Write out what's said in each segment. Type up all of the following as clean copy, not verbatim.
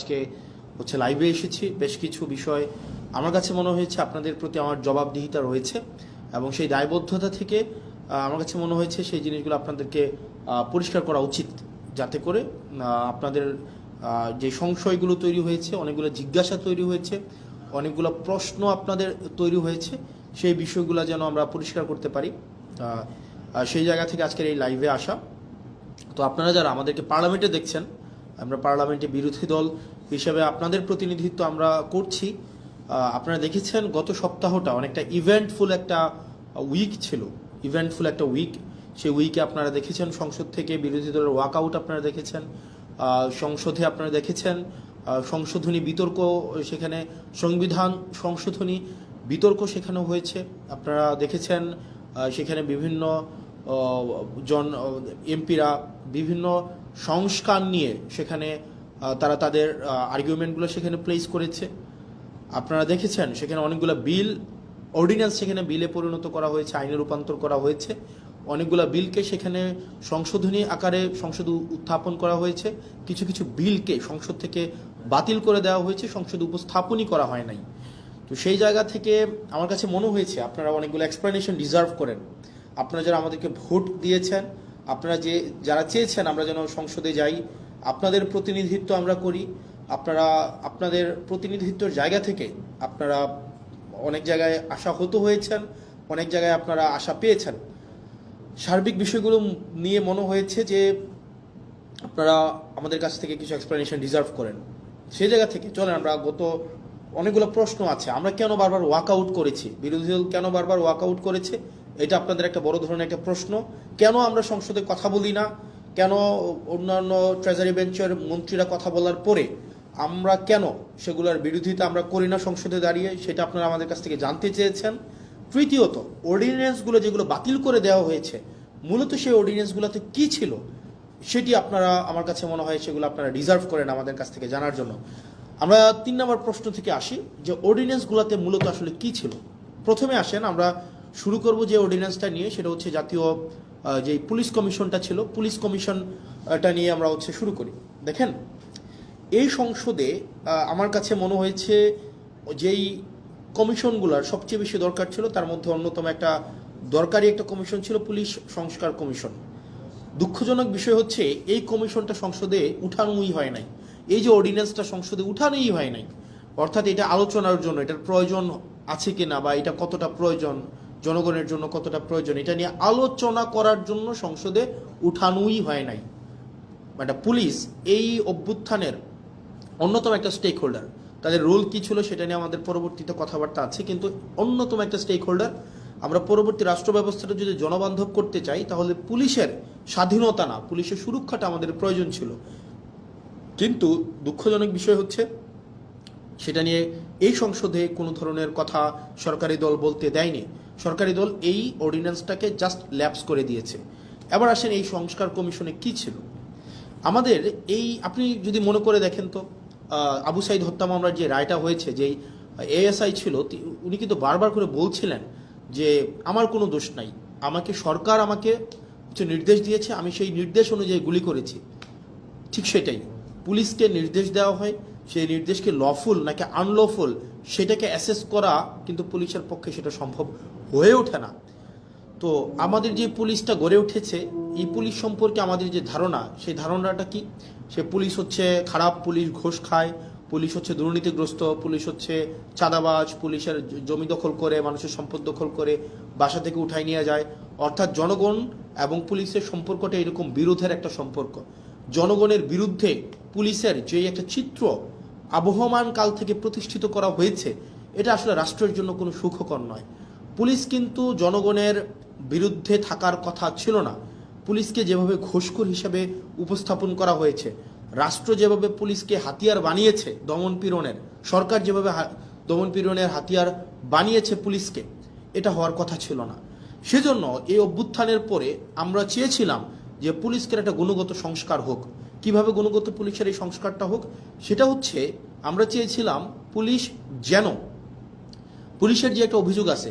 আজকে হচ্ছে লাইভে এসেছি। বেশ কিছু বিষয় আমার কাছে মনে হয়েছে আপনাদের প্রতি আমার জবাবদিহিতা রয়েছে এবং সেই দায়বদ্ধতা থেকে আমার কাছে মনে হয়েছে সেই জিনিসগুলো আপনাদেরকে পরিষ্কার করা উচিত, যাতে করে আপনাদের যে সংশয়গুলো তৈরি হয়েছে, অনেকগুলো জিজ্ঞাসা তৈরি হয়েছে, অনেকগুলো প্রশ্ন আপনাদের তৈরি হয়েছে, সেই বিষয়গুলো যেন আমরা পরিষ্কার করতে পারি। সেই জায়গা থেকে আজকের এই লাইভে আসা। তো আপনারা যারা আমাদেরকে পার্লামেন্টে দেখছেন, আমরা পার্লামেন্টে বিরোধী দল হিসেবে আপনাদের প্রতিনিধিত্ব আমরা করছি। আপনারা দেখেছেন গত সপ্তাহটা অনেকটা ইভেন্টফুল একটা উইক ছিল, ইভেন্টফুল একটা উইক। সেই উইকে আপনারা দেখেছেন সংসদ থেকে বিরোধী দলের ওয়াকআউট আপনারা দেখেছেন, সংসদে আপনারা দেখেছেন সংশোধনী বিতর্ক, সেখানে সংবিধান সংশোধনী বিতর্ক সেখানে হয়েছে। আপনারা দেখেছেন সেখানে বিভিন্ন এমপিরা বিভিন্ন সংস্কার নিয়ে সেখানে তারা তাদের আর্গুমেন্টগুলো সেখানে প্লেস করেছে। আপনারা দেখেছেন সেখানে অনেকগুলো বিল, অর্ডিন্যান্স সেখানে বিলে পরিণত করা হয়েছে, আইনে রূপান্তর করা হয়েছে। অনেকগুলো বিলকে সেখানে সংশোধনী আকারে সংসদে উত্থাপন করা হয়েছে। কিছু কিছু বিলকে সংসদ থেকে বাতিল করে দেওয়া হয়েছে, সংসদে উপস্থাপনই করা হয় নাই। তো সেই জায়গা থেকে আমার কাছে মনে হয়েছে আপনারা অনেকগুলো এক্সপ্লেনেশন ডিজার্ভ করেন। আপনারা যারা আমাদেরকে ভোট দিয়েছেন, আপনারা যারা চেয়েছেন আমরা যেন সংসদে যাই, আপনাদের প্রতিনিধিত্ব আমরা করি, আপনারা আপনাদের প্রতিনিধিত্বের জায়গা থেকে আপনারা অনেক জায়গায় আশাহত হয়েছেন, অনেক জায়গায় আপনারা আশা পেয়েছেন। সার্বিক বিষয়গুলো নিয়ে মনে হয়েছে যে আপনারা আমাদের কাছ থেকে কিছু এক্সপ্লেনেশন ডিজার্ভ করেন। সেই জায়গা থেকে চলেন আমরা অনেকগুলো প্রশ্ন আছে, আমরা কেন বারবার ওয়াকআউট করেছি, বিরোধী দল কেন বারবার ওয়াকআউট করেছে, এটা আপনাদের একটা বড় ধরনের একটা প্রশ্ন। কেন আমরা সংসদে কথা বলি না, কেন অন্যান্য ট্রেজারি বেঞ্চের মন্ত্রীরা কথা বলার পরে আমরা কেন সেগুলোর বিরোধিতা আমরা করি না সংসদে দাঁড়িয়ে, সেটা আপনারা আমাদের কাছ থেকে জানতে চেয়েছেন। তৃতীয়ত, অর্ডিন্যান্সগুলো যেগুলো বাতিল করে দেওয়া হয়েছে, মূলত সেই অর্ডিন্যান্সগুলোতে কি ছিল সেটি আপনারা, আমার কাছে মনে হয় সেগুলো আপনারা ডিজার্ভ করেন আমাদের কাছ থেকে জানার জন্য। আমরা 3 নম্বর প্রশ্ন থেকে আসি যে অর্ডিন্যান্সগুলোতে মূলত আসলে কি ছিল। প্রথমে আসেন আমরা শুরু করব যে অর্ডিন্যান্সটা নিয়ে, সেটা হচ্ছে জাতীয় যে পুলিশ কমিশনটা ছিল, পুলিশ কমিশনটা নিয়ে আমরা শুরু করি। দেখেন, এই সংসদে আমার কাছে মনে হয়েছে যেই কমিশনগুলোর সবচেয়ে বেশি দরকার ছিল তার মধ্যে অন্যতম একটা দরকারি একটা কমিশন ছিল পুলিশ সংস্কার কমিশন। দুঃখজনক বিষয় হচ্ছে এই কমিশনটা সংসদে উঠানোই হয় নাই, এই যে অর্ডিন্যান্সটা সংসদে উঠানোই হয় নাই। অর্থাৎ এটা আলোচনার জন্য এটার প্রয়োজন আছে কিনা বা এটা কতটা প্রয়োজন, জনগণের জন্য কতটা প্রয়োজন, এটা নিয়ে আলোচনা করার জন্য সংসদে উঠানোই হয় নাই। মানে পুলিশ এই অভ্যুত্থানের অন্যতম একটা স্টেক হোল্ডার, তাদের রোল কি ছিল সেটা নিয়ে আমাদের পরবর্তীতে কথাবার্তা আছে, কিন্তু অন্যতম একটা স্টেক হোল্ডার। আমরা পরবর্তী রাষ্ট্র ব্যবস্থাটা যদি জনবান্ধব করতে চাই তাহলে পুলিশের স্বাধীনতা না, পুলিশের সুরক্ষাটা আমাদের প্রয়োজন ছিল। কিন্তু দুঃখজনক বিষয় হচ্ছে সেটা নিয়ে এই সংসদে কোনো ধরনের কথা সরকারি দল বলতে দেয়নি। সরকারি দল এই অর্ডিন্যান্সটাকে জাস্ট ল্যাপস করে দিয়েছে। এবার আসেন এই সংস্কার কমিশনে কি ছিল আমাদের। আপনি যদি মনে করে দেখেন তো আবু সাইদ হত্যা মামলার যে রায়টা হয়েছে, যেই এএসআই ছিল উনি কিন্তু বারবার করে বলছিলেন যে আমার কোনো দোষ নাই, সরকার আমাকে নির্দেশ দিয়েছে, আমি সেই নির্দেশ অনুযায়ী গুলি করেছি। ঠিক সেটাই, পুলিশকে নির্দেশ দেওয়া হয়, সেই নির্দেশকে লফুল নাকি আনলফুল সেটাকে অ্যাসেস করা কিন্তু পুলিশের পক্ষে সেটা সম্ভব হয়ে ওঠে না। তো আমাদের যে পুলিশটা গড়ে উঠেছে, এই পুলিশ সম্পর্কে আমাদের যে ধারণা, সেই ধারণাটা কি, সে পুলিশ হচ্ছে খারাপ, পুলিশ ঘুষ খায়, পুলিশ হচ্ছে দুর্নীতিগ্রস্ত, পুলিশ হচ্ছে চাঁদাবাজ, পুলিশের জমি দখল করে, মানুষের সম্পদ দখল করে বাসা থেকে উঠাই নিয়ে যায়। অর্থাৎ জনগণ এবং পুলিশের সম্পর্কটা এরকম বিরোধের একটা সম্পর্ক। জনগণের বিরুদ্ধে পুলিশের যে একটা চিত্র আবহমান কাল থেকে প্রতিষ্ঠিত করা হয়েছে, এটা আসলে রাষ্ট্রের জন্য কোনো সুখকর নয়। পুলিশ কিন্তু জনগণের বিরুদ্ধে থাকার কথা ছিল না। পুলিশকে যেভাবে ঘুষখোর হিসেবে উপস্থাপন করা হয়েছে, রাষ্ট্র যেভাবে পুলিশকে হাতিয়ার বানিয়েছে দমনপীড়নের, সরকার যেভাবে দমনপীড়নের হাতিয়ার বানিয়েছে পুলিশকে, এটা হওয়ার কথা ছিল না। সেজন্য এই অভ্যুত্থানের পরে আমরা চেয়েছিলাম যে পুলিশকে একটা গুণগত সংস্কার হোক। কিভাবে গুণগত পুলিশের এই সংস্কারটা হোক, সেটা হচ্ছে আমরা চেয়েছিলাম পুলিশের যে একটা অভিযোগ আছে,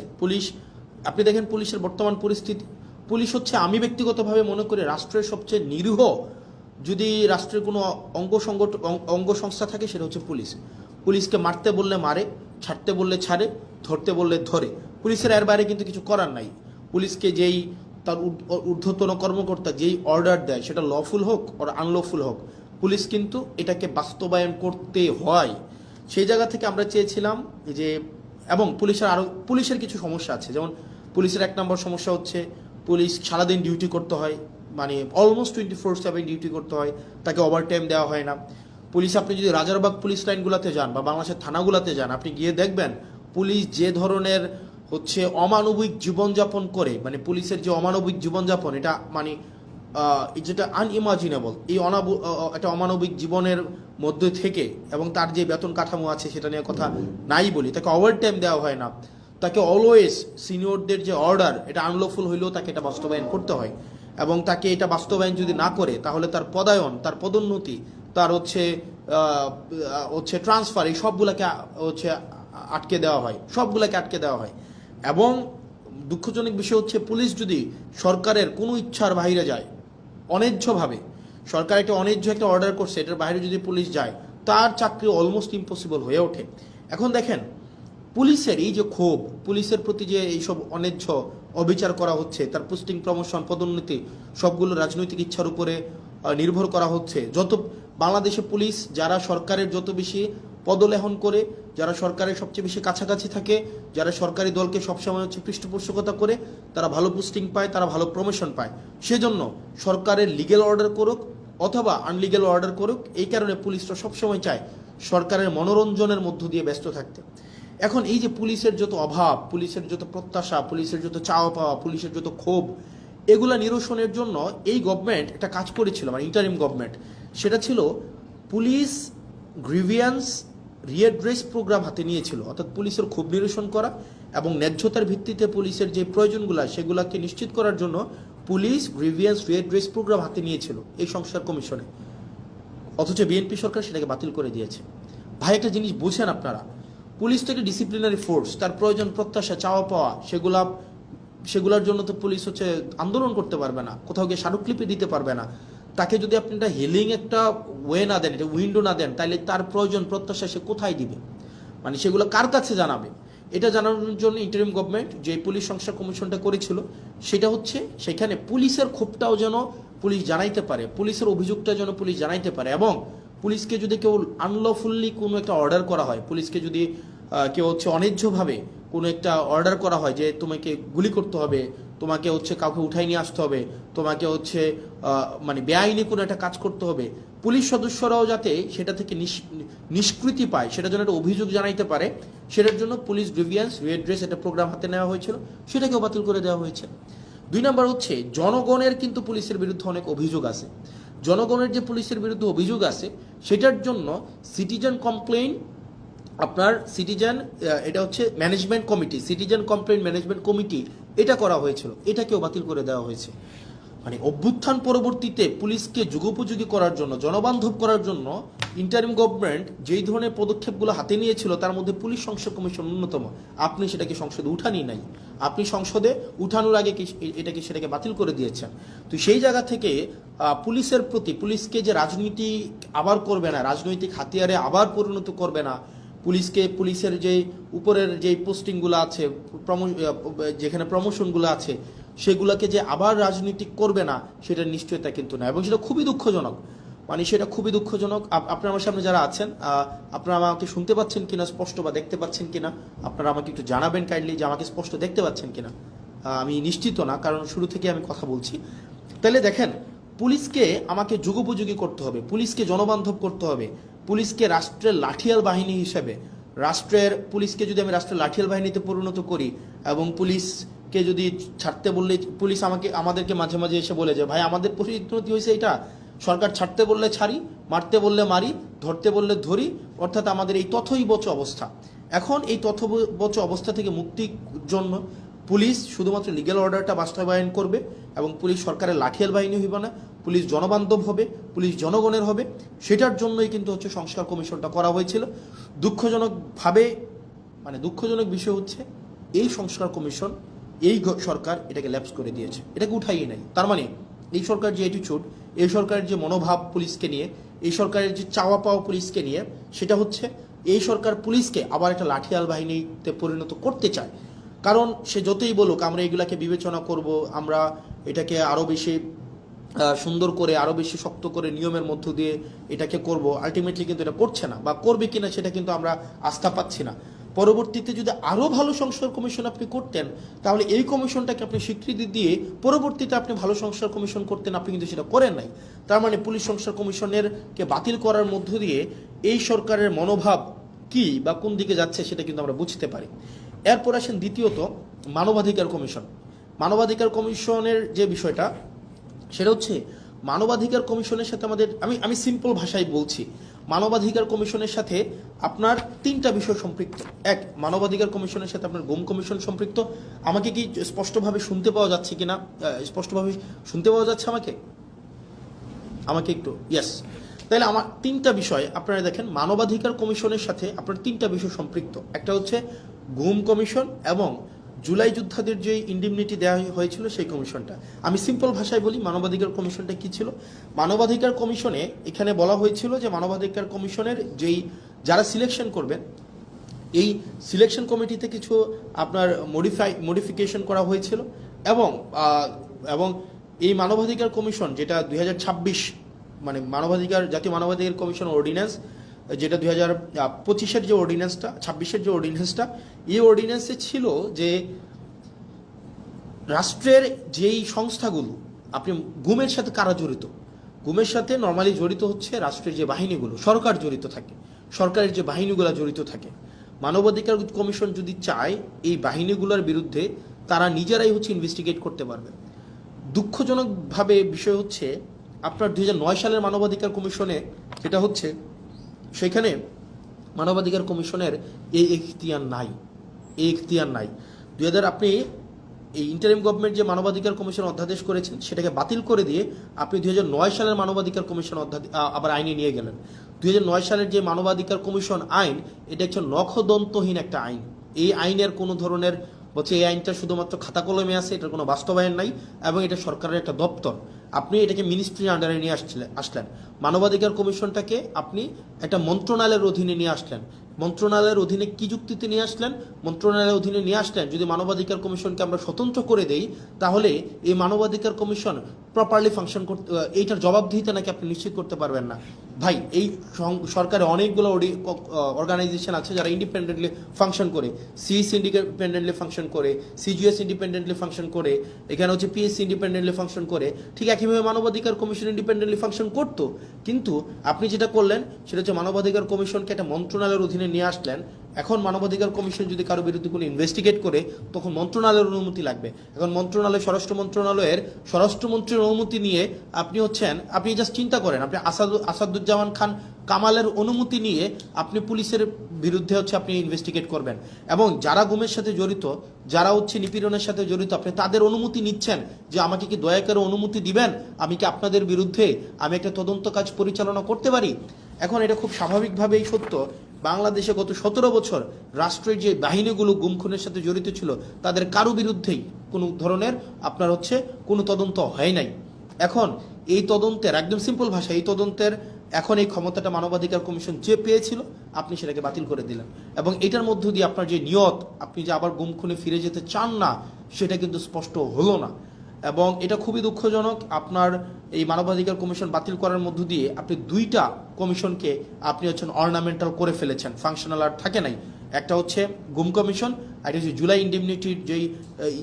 আপনি দেখেন পুলিশের বর্তমান পরিস্থিতি, পুলিশ হচ্ছে, আমি ব্যক্তিগতভাবে মনে করি রাষ্ট্রের সবচেয়ে নিরীহ যদি রাষ্ট্রের কোনো অঙ্গ সংস্থা থাকে সেটা হচ্ছে পুলিশ। পুলিশকে মারতে বললে মারে, ছাড়তে বললে ছাড়ে, ধরতে বললে ধরে। পুলিশের এর বাইরে কিন্তু কিছু করার নাই। পুলিশকে যেই তার ঊর্ধ্বতন কর্মকর্তা যেই অর্ডার দেয়, সেটা লফুল হোক আর আনলফুল হোক, পুলিশ কিন্তু এটাকে বাস্তবায়ন করতে হয়। সেই জায়গা থেকে আমরা চেয়েছিলাম যে, এবং পুলিশের কিছু সমস্যা আছে। যেমন পুলিশের 1 নম্বর সমস্যা হচ্ছে পুলিশ সারাদিন ডিউটি করতে হয়, মানে অলমোস্ট 24/7 ডিউটি করতে হয়, তাকে ওভারটাইম দেওয়া হয় না। পুলিশ, আপনি যদি রাজারবাগ পুলিশ লাইনগুলোতে যান বা বাংলাদেশের থানাগুলোতে যান, আপনি গিয়ে দেখবেন পুলিশ যে ধরনের হচ্ছে অমানবিক জীবনযাপন করে, মানে পুলিশের যে অমানবিক জীবনযাপন, এটা মানে যেটা আনইমাজিনেবল, এই একটা অমানবিক জীবনের মধ্যে থেকে, এবং তার যে বেতন কাঠামো আছে সেটা নিয়ে কথা নাই বলি, তাকে ওভারটাইম দেওয়া হয় না, তাকে অলওয়েজ সিনিয়রদের যে অর্ডার, এটা আনলফুল হইলেও তাকে এটা বাস্তবায়ন করতে হয়, এবং তাকে এটা বাস্তবায়ন যদি না করে তাহলে তার পদায়ন, তার পদোন্নতি, তার হচ্ছে ট্রান্সফার, এই সবগুলোকে আটকে দেওয়া হয়। এবং দুঃখজনক বিষয় হচ্ছে, পুলিশ যদি সরকারের কোনো ইচ্ছার বাইরে যায়, অন্যায্যভাবে সরকার একটা অর্ডার করছে, এটার বাইরে যদি পুলিশ যায়, তার চাকরি অলমোস্ট ইম্পসিবল হয়ে ওঠে। এখন দেখেন, পুলিশের এই যে ক্ষোভ, পুলিশের প্রতি যে এইসব অন্যায্য অবিচার করা হচ্ছে, তার পোস্টিং, প্রমোশন, পদোন্নতি সবগুলো রাজনৈতিক ইচ্ছার উপরে নির্ভর করা হচ্ছে। বাংলাদেশে পুলিশ যারা সরকারের যত বেশি পদলেহন করে, যারা সরকারের সবচেয়ে বেশি কাছাকাছি থাকে, যারা সরকারি দলকে সবসময় পৃষ্ঠপোষকতা করে, তারা ভালো পোস্টিং পায়, তারা ভালো প্রমোশন পায়। সেজন্য সরকারের লিগ্যাল অর্ডার করুক অথবা আনলিগ্যাল অর্ডার করুক, এই কারণে পুলিশরা সবসময় চায় সরকারের মনোরঞ্জনের মধ্য দিয়ে ব্যস্ত থাকতে। এখন এই যে পুলিশের যত অভাব, পুলিশের যত প্রত্যাশা, পুলিশের যত চাওয়া পাওয়া, পুলিশের যত ক্ষোভ, এগুলা নিরসনের জন্য এই গভর্নমেন্ট একটা কাজ করেছিল, মানে ইন্টারিম গভর্নমেন্ট, সেটা ছিল পুলিশ গ্রিভিয়েন্স রিএড্রেস প্রোগ্রাম হাতে নিয়েছিল। অর্থাৎ পুলিশের ক্ষোভ নিরসন করা এবং ন্যায্যতার ভিত্তিতে পুলিশের যে প্রয়োজনগুলো, সেগুলোকে নিশ্চিত করার জন্য পুলিশ গ্রিভিয়েন্স রিএড্রেস প্রোগ্রাম হাতে নিয়েছিল এই সংস্কার কমিশনে। অথচ বিএনপি সরকার সেটাকে বাতিল করে দিয়েছে। ভাই, একটা জিনিস বুঝেন আপনারা, পুলিশ তো একটা ডিসিপ্লিনারি ফোর্স, তার প্রয়োজন, প্রত্যাশা, চাওয়া পাওয়া, সেগুলোর জন্য তো পুলিশ আন্দোলন করতে পারবে না, কোথাও গিয়ে স্মারকলিপি দিতে পারবে না। তাকে যদি আপনি একটা হিলিং একটা ওয়ে না দেন, একটা উইন্ডো না দেন, তাহলে তার প্রয়োজন, প্রত্যাশা সে কোথায় দিবে, মানে সেগুলো কার কাছে জানাবে? এটা জানানোর জন্য ইন্টারিম গভর্নমেন্ট যে পুলিশ সংস্কার কমিশনটা করেছিল, সেটা হচ্ছে সেখানে পুলিশের ক্ষোভটাও যেন পুলিশ জানাইতে পারে, পুলিশের অভিযোগটা যেন পুলিশ জানাইতে পারে। এবং পুলিশকে যদি কেউ আনলফুল্লি কোনো একটা অর্ডার করা হয়, পুলিশকে যদি কেউ অন্যায্যভাবে কোনো একটা অর্ডার করা হয় যে তোমাকে গুলি করতে হবে, তোমাকে কাউকে উঠাই নিয়ে আসতে হবে, তোমাকে মানে বেআইনি কোনো একটা কাজ করতে হবে, পুলিশ সদস্যরাও যাতে সেটা থেকে নিষ্কৃতি পায়, সেটা যেন একটা অভিযোগ জানাইতে পারে, সেটার জন্য পুলিশ গ্রিভিয়েন্স রিএড্রেস একটা প্রোগ্রাম হাতে নেওয়া হয়েছিল, সেটাকেও বাতিল করে দেওয়া হয়েছে। 2 নম্বর হচ্ছে, জনগণের কিন্তু পুলিশের বিরুদ্ধে অনেক অভিযোগ আছে। জনগণের যে পুলিশের বিরুদ্ধে অভিযোগ আছে, সেটার জন্য সিটিজেন কমপ্লেইন, এটা হচ্ছে management committee, citizen complain management committee, এটা করা হয়েছিল, এটাকেও বাতিল করে দেওয়া হয়েছে। মানে অভ্যুত্থান পরবর্তীতে পুলিশকে যুগোপযোগী করার জন্য, জনবান্ধব করার জন্য ইন্টারিম গভর্নমেন্ট যেই ধরনের পদক্ষেপগুলো হাতে নিয়েছিল, তার মধ্যে পুলিশ সংস্কার কমিশন অন্যতম। আপনি সেটাকে সংসদে উঠানি নাই, আপনি সংসদে উঠানোর আগে সেটাকে বাতিল করে দিয়েছেন। তো সেই জায়গা থেকে পুলিশের প্রতি, পুলিশকে যে রাজনীতি আবার করবে না, রাজনৈতিক হাতিয়ারে আবার পরিণত করবে না, পুলিশের যে উপরের যে পোস্টিংগুলো আছে, যেখানে প্রমোশনগুলো আছে, সেগুলোকে যে আবার রাজনীতিক করবে না, সেটার নিশ্চয়তা কিন্তু না। এবং সেটা খুবই দুঃখজনক, মানে সেটা খুবই দুঃখজনক। আপনারা আমার সামনে যারা আছেন, আপনারা আমাকে শুনতে পাচ্ছেন কিনা স্পষ্ট, বা দেখতে পাচ্ছেন কিনা, আপনারা আমাকে একটু জানাবেন কাইন্ডলি যে আমাকে স্পষ্ট দেখতে পাচ্ছেন কিনা। আমি নিশ্চিত না, কারণ শুরু থেকে আমি কথা বলছি। তাহলে দেখেন, পুলিশকে আমাকে যুগোপযোগী করতে হবে, পুলিশকে জনবান্ধব করতে হবে, পুলিশকে রাষ্ট্রের লাঠিয়াল বাহিনী হিসেবে, পুলিশকে যদি আমি রাষ্ট্রের লাঠিয়াল বাহিনীতে পরিণত করি, এবং পুলিশকে যদি ছাড়তে বললে, পুলিশ আমাদেরকে মাঝে মাঝে এসে বলে যে ভাই আমাদের পরিণতি হয়েছে এটা, সরকার ছাড়তে বললে ছাড়ি, মারতে বললে মারি, ধরতে বললে ধরি, অর্থাৎ আমাদের এই তথৈবচ অবস্থা। এখন এই তথৈবচ অবস্থা থেকে মুক্তির জন্য পুলিশ শুধুমাত্র লিগ্যাল অর্ডারটা বাস্তবায়ন করবে, এবং পুলিশ সরকারের লাঠিয়াল বাহিনী হইবে না, পুলিশ জনবান্ধব হবে, পুলিশ জনগণের হবে। সেটার জন্যই কিন্তু সংস্কার কমিশনটা করা হয়েছিল। দুঃখজনক বিষয় হচ্ছে, এই সংস্কার কমিশন, এই সরকার এটাকে ল্যাপস করে দিয়েছে, এটাকে উঠাইয়ে নাই। তার মানে এই সরকার যে অ্যাটিটিউড, এই সরকারের যে মনোভাব পুলিশকে নিয়ে, এই সরকারের যে চাওয়া পাওয়া পুলিশকে নিয়ে, সেটা হচ্ছে এই সরকার পুলিশকে আবার একটা লাঠিয়াল বাহিনীতে পরিণত করতে চায়। কারণ সে যতই বলুক আমরা এগুলাকে বিবেচনা করব, আমরা এটাকে আরও বেশি সুন্দর করে, আরও বেশি শক্ত করে নিয়মের মধ্য দিয়ে এটাকে করব, আলটিমেটলি কিন্তু এটা করছে না, বা করবে কিনা সেটা কিন্তু আমরা আস্থা পাচ্ছি না। পরবর্তীতে যদি আরও ভালো সংস্কার কমিশন আপনি করতেন, তাহলে এই কমিশনটাকে আপনি স্বীকৃতি দিয়ে পরবর্তীতে আপনি ভালো সংস্কার কমিশন করতেন, আপনি কিন্তু সেটা করেন নাই। তার মানে পুলিশ সংস্কার কমিশনেরকে বাতিল করার মধ্য দিয়ে এই সরকারের মনোভাব কি বা কোন দিকে যাচ্ছে সেটা কিন্তু আমরা বুঝতে পারি। এরপর আসেন দ্বিতীয়ত মানবাধিকার কমিশন। মানবাধিকার কমিশনের যে বিষয়টা, সেটা হচ্ছে মানবাধিকার কমিশনের সাথে আমাদের, আমি সিম্পল ভাষায় বলছি, মানবাধিকার কমিশনের সাথে আপনার তিনটা বিষয় সম্পৃক্ত। এক, মানবাধিকার কমিশনের সাথে আপনার গুম কমিশন সম্পৃক্ত। আমাকে কি স্পষ্টভাবে শুনতে পাওয়া যাচ্ছে কিনা? স্পষ্টভাবে শুনতে পাওয়া যাচ্ছে আমাকে একটু? ইয়েস। তাহলে আমার তিনটা বিষয় আপনারা দেখেন, মানবাধিকার কমিশনের সাথে আপনার তিনটা বিষয় সম্পৃক্ত। একটা হচ্ছে গুম কমিশন এবং জুলাই যোদ্ধাদের যে ইন্ডিমনিটি দেওয়া হয়েছিল সেই কমিশনটা। আমি সিম্পল ভাষায় বলি মানবাধিকার কমিশনটা কি ছিল। মানবাধিকার কমিশনে এখানে বলা হয়েছিল যে মানবাধিকার কমিশনের যারা সিলেকশন করবেন, এই সিলেকশন কমিটিতে কিছু আপনার মডিফিকেশন করা হয়েছিল এবং এই মানবাধিকার কমিশন যেটা 2026 মানে জাতীয় মানবাধিকার কমিশন অর্ডিন্যান্স, যেটা 2025-এর যে অর্ডিন্যান্সটা, 26-এর যে অর্ডিন্যান্সটা, এই অর্ডিন্যান্সে ছিল যে রাষ্ট্রের যেই সংস্থাগুলো, আপনি গুমের সাথে কারা জড়িত, গুমের সাথে নর্মালি জড়িত হচ্ছে রাষ্ট্রের যে বাহিনীগুলো, সরকার জড়িত থাকে, সরকারের যে বাহিনীগুলো জড়িত থাকে। মানবাধিকার কমিশন যদি চায় এই বাহিনীগুলোর বিরুদ্ধে তারা নিজেরাই হচ্ছে ইনভেস্টিগেট করতে পারবে। দুঃখজনকভাবে বিষয় হচ্ছে আপনার 2009 সালের মানবাধিকার কমিশনে যেটা হচ্ছে, সেখানে মানবাধিকার কমিশনের এই এখতিয়ার নাই। আপনি এই ইন্টারিম গভর্নমেন্ট যে মানবাধিকার কমিশন অধ্যাদেশ করেছেন সেটাকে বাতিল করে দিয়ে আপনি 2009 সালের মানবাধিকার কমিশন আবার আইনে নিয়ে গেলেন। 2009 সালের যে মানবাধিকার কমিশন আইন, এটা হচ্ছে নখদন্তহীন একটা আইন। এই আইনের কোনো ধরনের এই আইনটা শুধুমাত্র খাতা কলমে আছে, এটার কোনো বাস্তবায়ন নাই, এবং এটা সরকারের একটা দপ্তর। আপনি এটাকে মিনিস্ট্রির আন্ডারে নিয়ে আসলেন। মানবাধিকার কমিশনটাকে আপনি একটা মন্ত্রণালয়ের অধীনে নিয়ে আসলেন। মন্ত্রণালয়ের অধীনে কি যুক্তিতে নিয়ে আসলেন? মন্ত্রণালয়ের অধীনে নিয়ে আসলেন যদি মানবাধিকার কমিশনকে আমরা স্বতন্ত্র করে দেই, তাহলে এই মানবাধিকার কমিশন প্রপারলি ফাংশন করতে, এইটার জবাবদিহিতা নাকি আপনি নিশ্চিত করতে পারবেন না। ভাই, এই সরকারে অনেকগুলো অর্গানাইজেশন আছে যারা ইন্ডিপেন্ডেন্টলি ফাংশন করে। সিইসি ইন্ডিপেন্ডেন্টলি ফাংশন করে, সিজিএস ইন্ডিপেন্ডেন্টলি ফাংশন করে, এখানে হচ্ছে পিএসসি ইন্ডিপেন্ডেন্টলি ফাংশন করে। ঠিক একইভাবে মানবাধিকার কমিশন ইন্ডিপেন্ডেন্টলি ফাংশন করতো, কিন্তু আপনি যেটা করলেন সেটা হচ্ছে মানবাধিকার কমিশনকে একটা মন্ত্রণালয়ের অধীনে নিয়ে আসলেন। এখন মানবাধিকার কমিশন যদি কারো বিরুদ্ধে কোনো ইনভেস্টিগেট করে, তখন মন্ত্রণালয়ের অনুমতি লাগবে। এখন স্বরাষ্ট্র মন্ত্রণালয়ের স্বরাষ্ট্রমন্ত্রীর অনুমতি নিয়ে আপনি জাস্ট চিন্তা করেন, আপনি আসাদুজ্জামান খান কামালের অনুমতি নিয়ে আপনি পুলিশের বিরুদ্ধে আপনি ইনভেস্টিগেট করবেন, এবং যারা গুমের সাথে জড়িত, যারা নিপীড়নের সাথে জড়িত, আপনি তাদের অনুমতি নিচ্ছেন যে আমাকে কি দয়া করে অনুমতি দিবেন, আমি কি আপনাদের বিরুদ্ধে একটা তদন্ত কাজ পরিচালনা করতে পারি। এখন এটা খুব স্বাভাবিকভাবেই সত্য, বাংলাদেশে গত 17 বছর রাষ্ট্রের যে বাহিনীগুলো গুম খুনের সাথে জড়িত ছিল, তাদের কারো বিরুদ্ধেই কোনো ধরনের কোনো তদন্ত হয় নাই। এখন এই তদন্তের, একদম সিম্পল ভাষা, এই তদন্তের এখন এই ক্ষমতাটা মানবাধিকার কমিশন যে পেয়েছিল, আপনি সেটাকে বাতিল করে দিলেন, এবং এটার মধ্য দিয়ে আপনার যে নিয়ত, আপনি যে আবার গুম খুনে ফিরে যেতে চান না, সেটা কিন্তু স্পষ্ট হলো না। এবং এটা খুবই দুঃখজনক, আপনার এই মানবাধিকার কমিশন বাতিল করার মধ্য দিয়ে আপনি দুইটা কমিশনকে আপনি অর্নামেন্টাল করে ফেলেছেন, ফাংশনাল আর থাকে নাই। একটা হচ্ছে গুম কমিশন, আর হচ্ছে জুলাই ইন্ডিমনিটির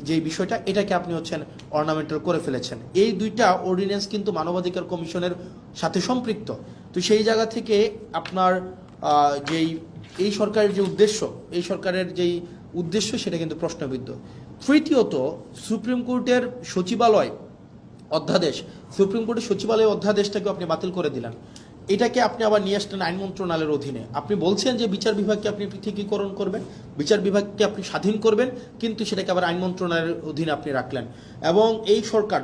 যেই বিষয়টা, এটাকে আপনি অর্নামেন্টাল করে ফেলেছেন। এই দুইটা অর্ডিন্যান্স কিন্তু মানবাধিকার কমিশনের সাথে সম্পৃক্ত। তো সেই জায়গা থেকে আপনার এই সরকারের যে উদ্দেশ্য, সেটা কিন্তু প্রশ্নবিদ্ধ। তৃতীয়ত, সুপ্রিম কোর্টের সচিবালয় অধ্যাদেশটাকে আপনি বাতিল করে দিলেন। এটাকে আপনি আবার নিয়ে আসলেন আইন মন্ত্রণালয়ের অধীনে। আপনি বলছেন যে বিচার বিভাগকে আপনি পৃথকীকরণ করবেন, বিচার বিভাগকে আপনি স্বাধীন করবেন, কিন্তু সেটাকে আবার আইন মন্ত্রণালয়ের অধীনে আপনি রাখলেন। এবং এই সরকার,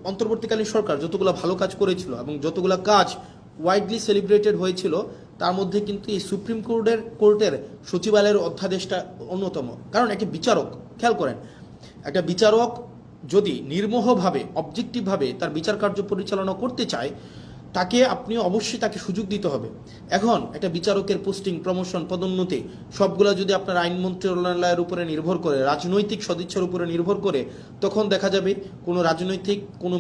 অন্তর্বর্তীকালীন সরকার যতগুলো ভালো কাজ করেছিল এবং যতগুলো কাজ ওয়াইডলি সেলিব্রেটেড হয়েছিল, তার মধ্যে কিন্তু এই সুপ্রিম কোর্টের সচিবালয়ের অধ্যাদেশটা অন্যতম। কারণ একটা বিচারক, খেয়াল করেন, একটা বিচারক যদি নির্মোহভাবে অবজেক্টিভভাবে তার বিচার কার্য পরিচালনা করতে চায়, তাকে আপনি অবশ্যই তাকে সুযোগ দিতে হবে। এখন একটা বিচারকের পোস্টিং, প্রমোশন, পদোন্নতি সবগুলো যদি আপনার আইন মন্ত্রণালয়ের উপরে নির্ভর করে, রাজনৈতিক সদিচ্ছার উপরে নির্ভর করে, তখন দেখা যাবে কোনো রাজনৈতিক কোনো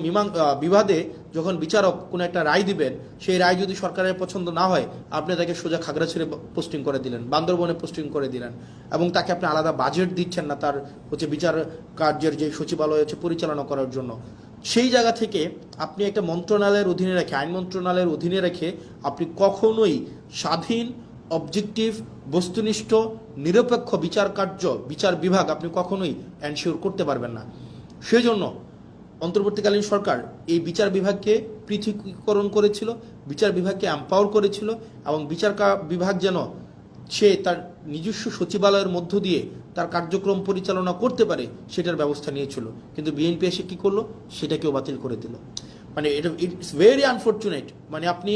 বিবাদে যখন বিচারক কোনো একটা রায় দিবেন, সেই রায় যদি সরকারের পছন্দ না হয়, আপনি তাকে সোজা খাগড়াছড়ি পোস্টিং করে দিলেন, বান্দরবনে পোস্টিং করে দিলেন, এবং তাকে আপনি আলাদা বাজেট দিচ্ছেন না তার বিচার কার্যের যে সচিবালয় পরিচালনা করার জন্য। সেই জায়গা থেকে আপনি একটা মন্ত্রণালয়ের অধীনে রেখে, আইন মন্ত্রণালয়ের অধীনে রেখে আপনি কখনোই স্বাধীন, অবজেক্টিভ, বস্তুনিষ্ঠ, নিরপেক্ষ বিচার কার্য, বিচার বিভাগ আপনি কখনোই এনশিওর করতে পারবেন না। সেজন্য অন্তর্বর্তীকালীন সরকার এই বিচার বিভাগকে পৃথকীকরণ করেছিল, বিচার বিভাগকে এম্পাওয়ার করেছিল, এবং বিচার বিভাগ যেন সে তার নিজস্ব সচিবালয়ের মধ্য দিয়ে তার কার্যক্রম পরিচালনা করতে পারে সেটার ব্যবস্থা নিয়েছিল। কিন্তু বিএনপি এসে কী করলো, সেটাকেও বাতিল করে দিল। মানে এটা ইটস ভেরি আনফর্চুনেট। মানে আপনি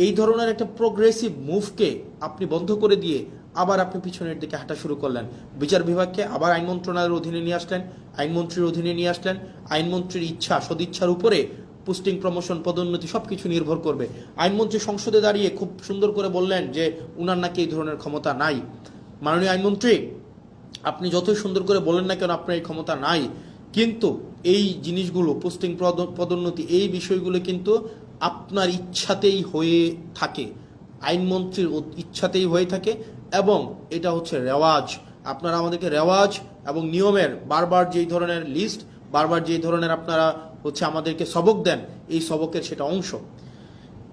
এই ধরনের একটা প্রোগ্রেসিভ মুভকে আপনি বন্ধ করে দিয়ে আবার আপনি পিছনের দিকে হাঁটা শুরু করলেন। বিচার বিভাগকে আবার আইন মন্ত্রণালয়ের অধীনে নিয়ে আসলেন, আইনমন্ত্রীর অধীনে নিয়ে আসলেন। আইনমন্ত্রীর ইচ্ছা, সদিচ্ছার উপরে পোস্টিং, প্রমোশন, পদোন্নতি সব কিছু নির্ভর করবে। আইনমন্ত্রী সংসদে দাঁড়িয়ে খুব সুন্দর করে বললেন যে উনার নাকি এই ধরনের ক্ষমতা নাই। মাননীয় আইনমন্ত্রী, আপনি যতই সুন্দর করে বলেন না কেন আপনার এই ক্ষমতা নাই, কিন্তু এই জিনিসগুলো, পোস্টিং, পদোন্নতি, এই বিষয়গুলো কিন্তু আপনার ইচ্ছাতেই হয়ে থাকে, আইনমন্ত্রীর ইচ্ছাতেই হয়ে থাকে, এবং এটা হচ্ছে রেওয়াজ। আপনারা আমাদেরকে রেওয়াজ এবং নিয়মের বারবার যেই ধরনের লিস্ট, বারবার যেই ধরনের আপনারা আমাদেরকে সবক দেন, এই সবকের সেটা অংশ।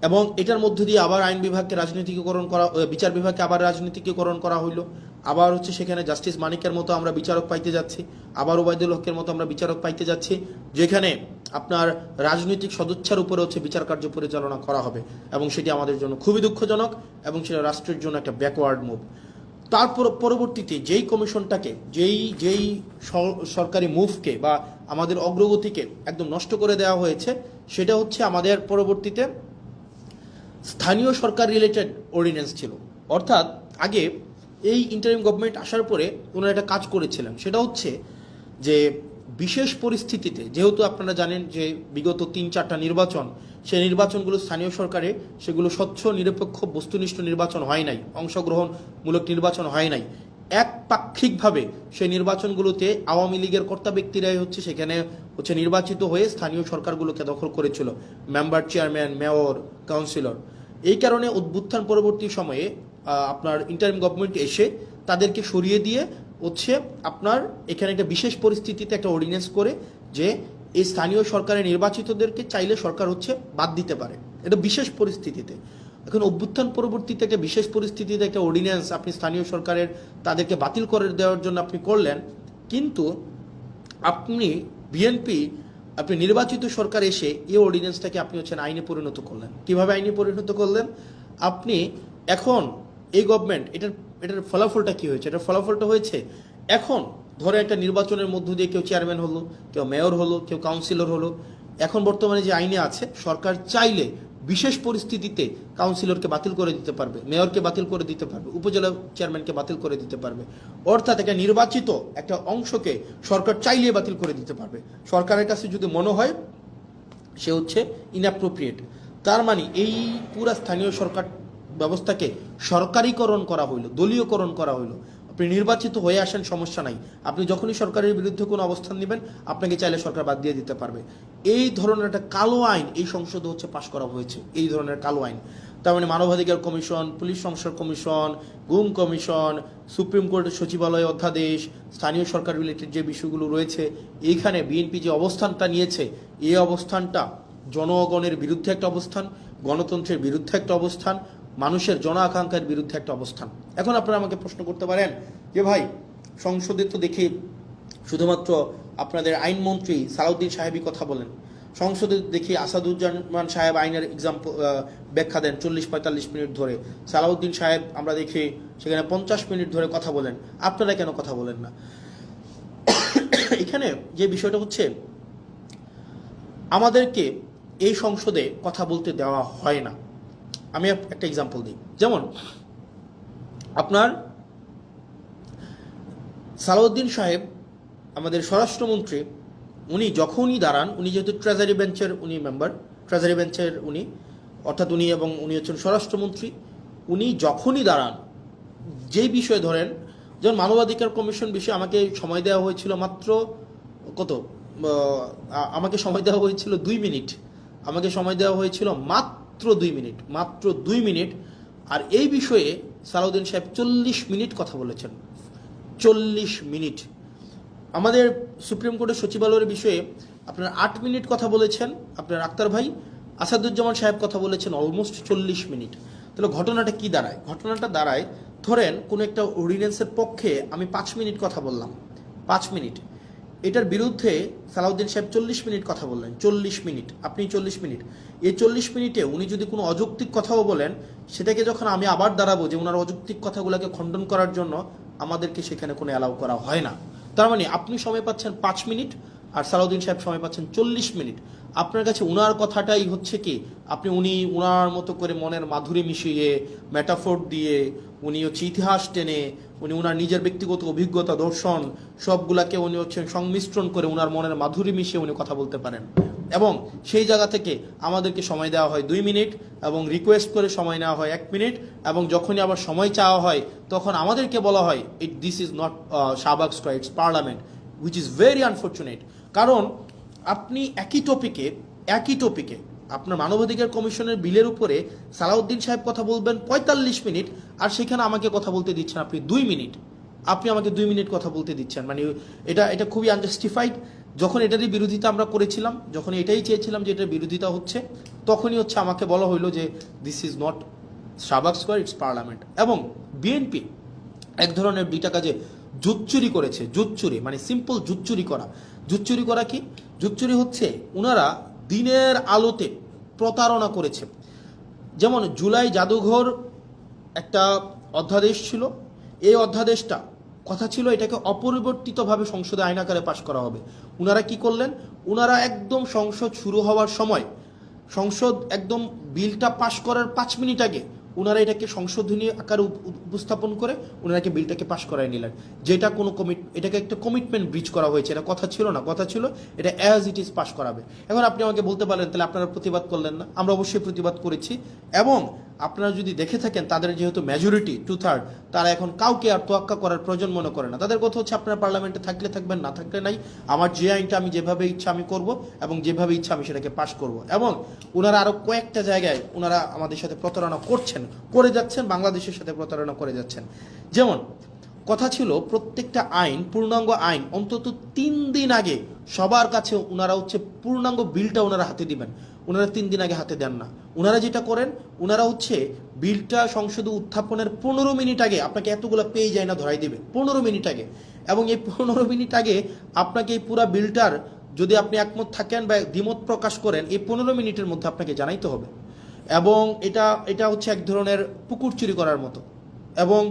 এবং এটার মধ্য দিয়ে আবার আইন বিভাগকে রাজনীতিকরণ করা, বিচার বিভাগকে আবার রাজনীতিকরণ করা হইল। আবার সেখানে জাস্টিস মানিকের মতো আমরা বিচারক পাইতে যাচ্ছি, আবার ওবায়দুল হকের মতো আমরা বিচারক পাইতে যাচ্ছি, যেখানে আপনার রাজনৈতিক সদিচ্ছার উপরে বিচার কার্য পরিচালনা করা হবে, এবং সেটি আমাদের জন্য খুবই দুঃখজনক, এবং সেটা রাষ্ট্রের জন্য একটা ব্যাকওয়ার্ড মুভ। তারপর পরবর্তীতে যেই কমিশনটাকে, যেই সরকারি মুভকে বা আমাদের অগ্রগতিকে একদম নষ্ট করে দেওয়া হয়েছে, সেটা আমাদের পরবর্তীতে স্থানীয় সরকার রিলেটেড অর্ডিন্যান্স ছিল। অর্থাৎ আগে এই ইন্টারিম গভর্নমেন্ট আসার পরে ওনারা একটা কাজ করেছিলেন, সেটা যে বিশেষ পরিস্থিতিতে, যেহেতু আপনারা জানেন যে বিগত 3-4টা নির্বাচন, সেই নির্বাচনগুলো স্থানীয় সরকারে সেগুলো স্বচ্ছ, নিরপেক্ষ, বস্তুনিষ্ঠ নির্বাচন হয় নাই, অংশগ্রহণমূলক নির্বাচন হয় নাই। একপাক্ষিকভাবে সেই নির্বাচনগুলোতে আওয়ামী লীগের কর্তা ব্যক্তিরাই সেখানে নির্বাচিত হয়ে স্থানীয় সরকারগুলোকে দখল করেছিল, মেম্বার, চেয়ারম্যান, মেয়র, কাউন্সিলর। এই কারণে অভ্যুত্থান পরবর্তী সময়ে আপনার ইন্টারিম গভর্নমেন্ট এসে তাদেরকে সরিয়ে দিয়ে আপনার এখানে একটা বিশেষ পরিস্থিতিতে একটা অর্ডিন্যান্স করে যে এই স্থানীয় সরকারের নির্বাচিতদেরকে চাইলে সরকার বাদ দিতে পারে, এটা বিশেষ পরিস্থিতিতে। এখন অভ্যুত্থান পরবর্তীতে একটা বিশেষ পরিস্থিতিতে একটা অর্ডিন্যান্স আপনি স্থানীয় সরকারের তাদেরকে বাতিল করে দেওয়ার জন্য আপনি করলেন, কিন্তু আপনি বিএনপি, আপনি নির্বাচিত সরকার এসে এই অর্ডিন্যান্সটাকে আপনি আইনে পরিণত করলেন। কিভাবে আইনে পরিণত করলেন? আপনি এখন এই গভর্নমেন্ট, এটার ফলাফলটা কি হয়েছে? এটার ফলাফলটা হয়েছে, এখন ধরে একটা নির্বাচনের মধ্য দিয়ে কেউ চেয়ারম্যান হলো, কেউ মেয়র হলো, কেউ কাউন্সিলর হলো। এখন বর্তমানে যে আইনে আছে, সরকার চাইলে বিশেষ পরিস্থিতিতে কাউন্সিলরকে বাতিল করে দিতে পারবে, মেয়রকে বাতিল করে দিতে পারবে, উপজেলা চেয়ারম্যানকে বাতিল করে দিতে পারবে। অর্থাৎ একটা নির্বাচিত একটা অংশকে সরকার চাইলে বাতিল করে দিতে পারবে, সরকারের কাছে যদি মনে হয় সে ইনঅ্যাপ্রোপ্রিয়েট। তার মানে এই পুরা স্থানীয় সরকার ব্যবস্থাকে সরকারিকরণ করা হইল, দলীয়করণ করা হইল। আপনি নির্বাচিত হয়ে আসেন, সমস্যা নাই, আপনি যখনই সরকারের বিরুদ্ধে কোনো অবস্থান নেবেন, আপনাকে চাইলে সরকার বাদ দিয়ে দিতে পারবে। এই ধরনের একটা কালো আইন এই সংসদে পাশ করা হয়েছে, এই ধরনের কালো আইন। তার মানে মানবাধিকার কমিশন, পুলিশ সংস্কার কমিশন, গুম কমিশন, সুপ্রিম কোর্টের সচিবালয় অধ্যাদেশ, স্থানীয় সরকার রিলেটেড যে বিষয়গুলো রয়েছে, এইখানে বিএনপি যে অবস্থানটা নিয়েছে, এই অবস্থানটা জনগণের বিরুদ্ধে একটা অবস্থান, গণতন্ত্রের বিরুদ্ধে একটা অবস্থান, মানুষের জন আকাঙ্ক্ষার বিরুদ্ধে একটা অবস্থান। এখন আপনারা আমাকে প্রশ্ন করতে পারেন যে ভাই, সংসদে তো দেখি শুধুমাত্র আপনাদের আইনমন্ত্রী সালাউদ্দিন সাহেবই কথা বলেন, সংসদে দেখি আসাদুজ্জামান সাহেব আইনের ব্যাখ্যা দেন 40-45 মিনিট ধরে, সালাউদ্দিন সাহেব আমরা দেখি সেখানে 50 মিনিট ধরে কথা বলেন, আপনারা কেন কথা বলেন না? এখানে যে বিষয়টা আমাদেরকে এই সংসদে কথা বলতে দেওয়া হয় না। আমি একটা এক্সাম্পল দিই, যেমন আপনার সালাউদ্দিন সাহেব আমাদের স্বরাষ্ট্রমন্ত্রী, উনি যখনই দাঁড়ান, উনি যেহেতু ট্রেজারি বেঞ্চের উনি মেম্বার, ট্রেজারি বেঞ্চের উনি, অর্থাৎ উনি এবং উনি হচ্ছেন স্বরাষ্ট্রমন্ত্রী, উনি যখনই দাঁড়ান যেই বিষয়ে ধরেন, যেমন মানবাধিকার কমিশন বিষয়ে আমাকে সময় দেওয়া হয়েছিল মাত্র কত, আমাকে সময় দেওয়া হয়েছিল 2 মিনিট, আমাকে সময় দেওয়া হয়েছিল মাত্র 2 মিনিট, মাত্র 2 মিনিট। আর এই বিষয়ে সালাউদ্দিন সাহেব 40 মিনিট কথা বলেছেন, 40 মিনিট। আমাদের সুপ্রিম কোর্টের সচিবালয়ের বিষয়ে আপনার 8 মিনিট কথা বলেছেন আপনার আক্তার ভাই, আসাদুজ্জামান সাহেব কথা বলেছেন অলমোস্ট 40 মিনিট। তাহলে ঘটনাটা কি দাঁড়ায়? ঘটনাটা দাঁড়ায়, ধরেন কোনো একটা অর্ডিন্যান্সের পক্ষে আমি 5 মিনিট কথা বললাম, 5 মিনিট, এটার বিরুদ্ধে সালাউদ্দিন সাহেব 40 মিনিট কথা বললেন, 40 মিনিট, আপনি 40 মিনিট। এই 40 মিনিটে উনি যদি কোনো অযৌক্তিক কথাও বলেন, সেটাকে যখন আমি আবার দাঁড়াবো যে ওনার অযৌক্তিক কথাগুলোকে খণ্ডন করার জন্য, আমাদেরকে সেখানে কোনো অ্যালাউ করা হয় না। তার মানে আপনি সময় পাচ্ছেন 5 মিনিট আর সালাউদ্দিন সাহেব সময় পাচ্ছেন 40 মিনিট। আপনার কাছে উনার কথাটাই হচ্ছে কি, উনি উনার মতো করে মনের মাধুরী মিশিয়ে, মেটাফোর দিয়ে, উনি হচ্ছে ইতিহাস টেনে, উনি উনার নিজের ব্যক্তিগত অভিজ্ঞতা, দর্শন সবগুলাকে উনি হচ্ছেন সংমিশ্রণ করে উনার মনের মাধুরী মিশিয়ে উনি কথা বলতে পারেন। এবং সেই জায়গা থেকে আমাদেরকে সময় দেওয়া হয় 2 মিনিট, এবং রিকোয়েস্ট করে সময় নেওয়া হয় 1 মিনিট, এবং যখনই আবার সময় চাওয়া হয় তখন আমাদেরকে বলা হয় this is not Shahbag square, it's parliament, which is very unfortunate. কারণ আপনি একই টপিকে আপনার মানবাধিকার কমিশনের বিলের উপরে সালাউদ্দিন সাহেব কথা বলবেন 45 মিনিট, আর সেখানে আমাকে কথা বলতে দিচ্ছেন আপনি 2 মিনিট, আপনি আমাকে 2 মিনিট কথা বলতে দিচ্ছেন। মানে এটা খুবই আনজাস্টিফাইড। যখন এটারই বিরোধিতা আমরা করেছিলাম, যখন এটাই চেয়েছিলাম যে এটার বিরোধিতা হচ্ছে, তখনই হচ্ছে আমাকে বলা হইলো যে this is not Shahbag square, it's parliament. এবং বিএনপি এক ধরনের 2টা কাজে জুচ্চুরি করেছে, জুচ্চুরি মানে সিম্পল জুচ্চুরি করা। জুচ্চুরি করা কি? জুচ্চুরি হচ্ছে ওনারা দিনের আলোতে প্রতারণা করেছে। যেমন জুলাই জাদুঘর একটা অধ্যাদেশ ছিল, এই অধ্যাদেশটা কথা ছিল এটাকে অপরিবর্তিতভাবে সংসদে আইন আকারে পাশ করা হবে। ওনারা কি করলেন? ওনারা একদম সংসদ শুরু হওয়ার সময়, সংসদ একদম বিলটা পাশ করার 5 মিনিট আগে ওনারা এটাকে সংশোধনী আকারে উপস্থাপন করে ওনারাকে বিলটাকে পাশ করায় নিলেন, যেটা কোনো এটাকে একটা কমিটমেন্ট ব্রিচ করা হয়েছে। এটা কথা ছিল না, কথা ছিল এটা অ্যাজ ইট ইজ পাশ করাবে। এখন আপনি আমাকে বলতে পারেন তাহলে আপনারা প্রতিবাদ করলেন না? আমরা অবশ্যই প্রতিবাদ করেছি, এবং আপনারা যদি দেখে থাকেন তাদের যেহেতু মেজরিটি 2/3, তারা এখন কাউকে আর তোয়াক্কা করার প্রয়োজন মনে করে না। তাদের কথা হচ্ছে আপনারা পার্লামেন্টে থাকলে থাকবেন, না থাকলে নাই, আমার যে আইনটা আমি যেভাবে ইচ্ছা আমি করব, এবং যেভাবে ইচ্ছা আমি সেটাকে পাশ করব। এবং ওনারা আরো কয়েকটা জায়গায় ওনারা আমাদের সাথে প্রতারণা করে যাচ্ছেন, বাংলাদেশের সাথে প্রতারণা করে যাচ্ছেন। যেমন কথা ছিল প্রত্যেকটা আইন, পূর্ণাঙ্গ আইন অন্তত 3 দিন আগে সবার কাছে ওনারা হচ্ছে পূর্ণাঙ্গ বিলটা ওনারা হাতে দিবেন। ওনারা 3 দিন আগে হাতে দেন না। ওনারা যেটা করেন, ওনারা হচ্ছে বিলটা সংসদে উত্থাপনের 15 মিনিট আগে আপনাকে এতগুলো পেয়ে যায় না ধরাই দিবে, 15 মিনিট আগে। এবং এই 15 মিনিট আগে আপনাকে এই পুরো বিলটার যদি আপনি একমত থাকেন বা দ্বিমত প্রকাশ করেন, এই 15 মিনিটের মধ্যে আপনাকে জানাইতে হবে। এবং এটা হচ্ছে এক ধরনের পুকুর চুরি করার মতো। এবং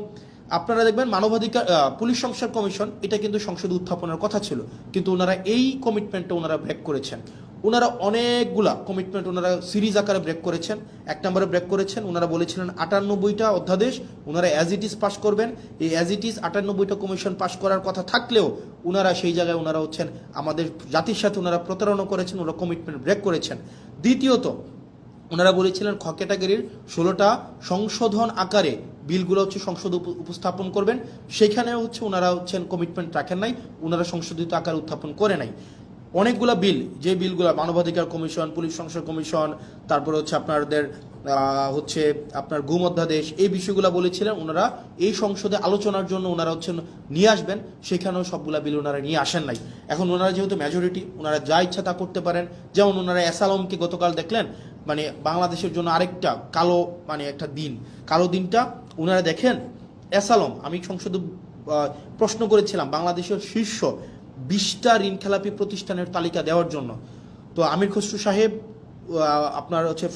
আপনারা দেখবেন মানবাধিকার পুলিশ সংস্কার কমিশন, এটা কিন্তু সংসদে উত্থাপনের কথা ছিল, কিন্তু ওনারা এই কমিটমেন্টটা ওনারা ব্রেক করেছেন। ওনারা অনেকগুলা কমিটমেন্ট ওনারা সিরিজ আকারে ব্রেক করেছেন। 1 নম্বরে ব্রেক করেছেন, ওনারা বলেছিলেন 98টা অধ্যাদেশ ওনারা অ্যাজ ইট ইজ পাস করবেন। এই অ্যাজ ইট ইজ 98টা কমিশন পাস করার কথা থাকলেও ওনারা সেই জায়গায় ওনারা হচ্ছেন আমাদের জাতির সাথে ওনারা প্রতারণা করেছেন, ওনারা কমিটমেন্ট ব্রেক করেছেন। দ্বিতীয়ত ওনারা বলেছিলেন খ ক্যাটাগরির 16টা সংশোধন আকারে বিলগুলো হচ্ছে সংসদে উপস্থাপন করবেন, সেখানে হচ্ছে ওনারা হচ্ছেন কমিটমেন্ট রাখেন নাই, ওনারা সংশোধিত আকারে উত্থাপন করে নাই। অনেকগুলা বিল, যে বিলগুলো মানবাধিকার কমিশন, পুলিশ সংস্কার কমিশন, তারপরে হচ্ছে আপনার গুম অধ্যাদেশ, এই বিষয়গুলো বলেছিলেন ওনারা এই সংসদে আলোচনার জন্য ওনারা হচ্ছেন নিয়ে আসবেন, সেখানেও সবগুলা বিল ওনারা নিয়ে আসেন নাই। এখন ওনারা যেহেতু মেজরিটি, ওনারা যা ইচ্ছা তা করতে পারেন। যেমন ওনারা অ্যাসালমকে গতকাল দেখলেন, মানে বাংলাদেশের জন্য আরেকটা কালো, মানে একটা দিন, কালো দিনটা ওনারা দেখেন। অ্যাসালম, আমি সংসদে প্রশ্ন করেছিলাম বাংলাদেশের শীর্ষ 20টা ঋণখেলাপি প্রতিষ্ঠানের তালিকা দেওয়ার জন্য। তো আমির খসরু সাহেব আপনার হচ্ছে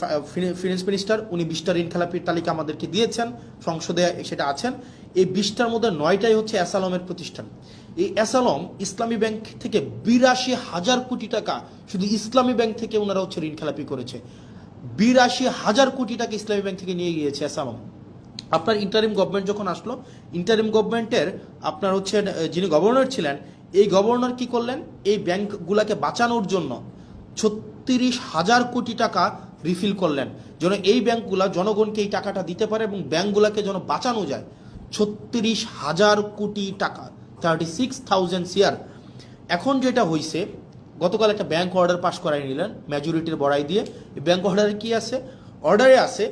ফিনান্স মিনিস্টার, উনি 20টা ঋণখেলাপির তালিকা আমাদেরকে দিয়েছেন, সংসদে সেটা আছেন। এই 20টার মধ্যে 9টাই হচ্ছে অ্যাসালমের প্রতিষ্ঠান। এই অ্যাসালম ইসলামী ব্যাংক থেকে 82,000 কোটি টাকা শুধু ইসলামী ব্যাংক থেকে ওনারা হচ্ছে ঋণখেলাপি করেছে। 82,000 কোটি টাকা ইসলামী ব্যাংক থেকে নিয়ে গিয়েছে অ্যাসালম। আপনার ইন্টারিম গভর্নমেন্ট যখন আসলো, ইন্টারিম গভর্নমেন্টের আপনার হচ্ছে যিনি গভর্নর ছিলেন, এই গভর্নর কি করলেন, এই ব্যাংকগুলোকে বাঁচানোর জন্য 36,000 কোটি টাকা রিফিল করলেন, যেন এই ব্যাংকগুলো জনগণকে এই টাকাটা দিতে পারে এবং ব্যাংকগুলোকে যেন বাঁচানো যায়। 36,000 কোটি টাকা, 36,000 CR। এখন যেটা হয়েছে, গতকাল একটা ব্যাংক অর্ডার পাস করাই নিলেন মেজরিটির বড়াই দিয়ে। ব্যাংক অর্ডারে কি আছে? অর্ডারে আছে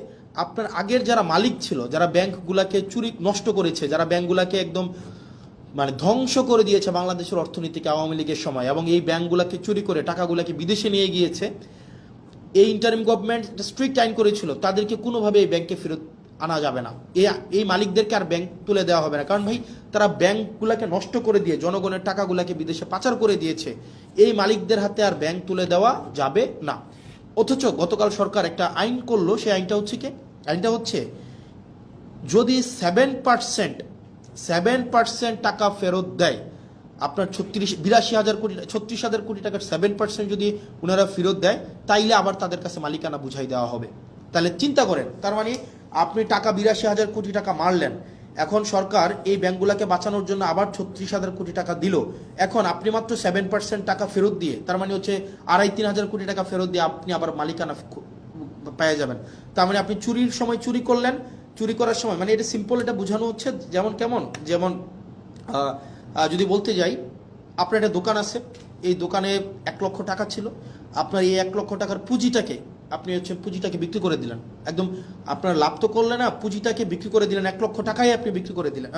আপনার আগের যারা মালিক ছিল, যারা ব্যাংকগুলোকে নষ্ট করেছে, যারা ব্যাংকগুলোকে একদম মানে ধ্বংস করে দিয়েছে বাংলাদেশের অর্থনীতিকে আওয়ামী লীগের সময়, এবং এই ব্যাংকগুলোকে চুরি করে টাকাগুলোকে বিদেশে নিয়ে গিয়েছে, এই ইন্টারিম গভর্নমেন্ট স্ট্রিক্ট আইন করেছিল তাদেরকে কোনোভাবে এই ব্যাংকে ফেরত আনা যাবে না, এই মালিকদেরকে আর ব্যাংক তুলে দেওয়া হবে না। কারণ ভাই, তারা ব্যাংকগুলোকে নষ্ট করে দিয়ে জনগণের টাকাগুলোকে বিদেশে পাচার করে দিয়েছে, এই মালিকদের হাতে আর ব্যাংক তুলে দেওয়া যাবে না। অথচ গতকাল সরকার একটা আইন করলো, সেই আইনটা হচ্ছে কি? আইনটা হচ্ছে যদি 7% টাকা ফেরত দেয়, আপনার 36,000 কোটি টাকার 7% যদি ওনারা ফেরত দেয়, তাইলে আবার তাদের কাছে মালিকানা বুঝাই দেওয়া হবে। তাহলে চিন্তা করেন, তার মানে আপনি টাকা 82,000 কোটি টাকা মারলেন, এখন সরকার এই ব্যাংকগুলোকে বাঁচানোর জন্য আবার 36,000 কোটি টাকা দিল। এখন আপনি মাত্র 7% টাকা ফেরত দিয়ে, তার মানে হচ্ছে 2,500-3,000 কোটি টাকা ফেরত দিয়ে আপনি আবার মালিকানা পেয়ে যাবেন। তার মানে আপনি চুরির সময় চুরি করলেন, চুরি করার সময়, মানে এটা সিম্পল, এটা বোঝানো হচ্ছে যেমন যদি বলতে যাই, আপনার একটা দোকান আছে, এই দোকানে 1 লক্ষ টাকা ছিল, আপনার এই 1 লক্ষ টাকার পুঁজিটাকে পুঁজিটাকে বিক্রি করে দিলেন, একদম আপনার লাভ তো করলেন না, পুঁজিটাকে বিক্রি করে দিলেন, 1 লক্ষ টাকাই আপনি বিক্রি করে দিলেন,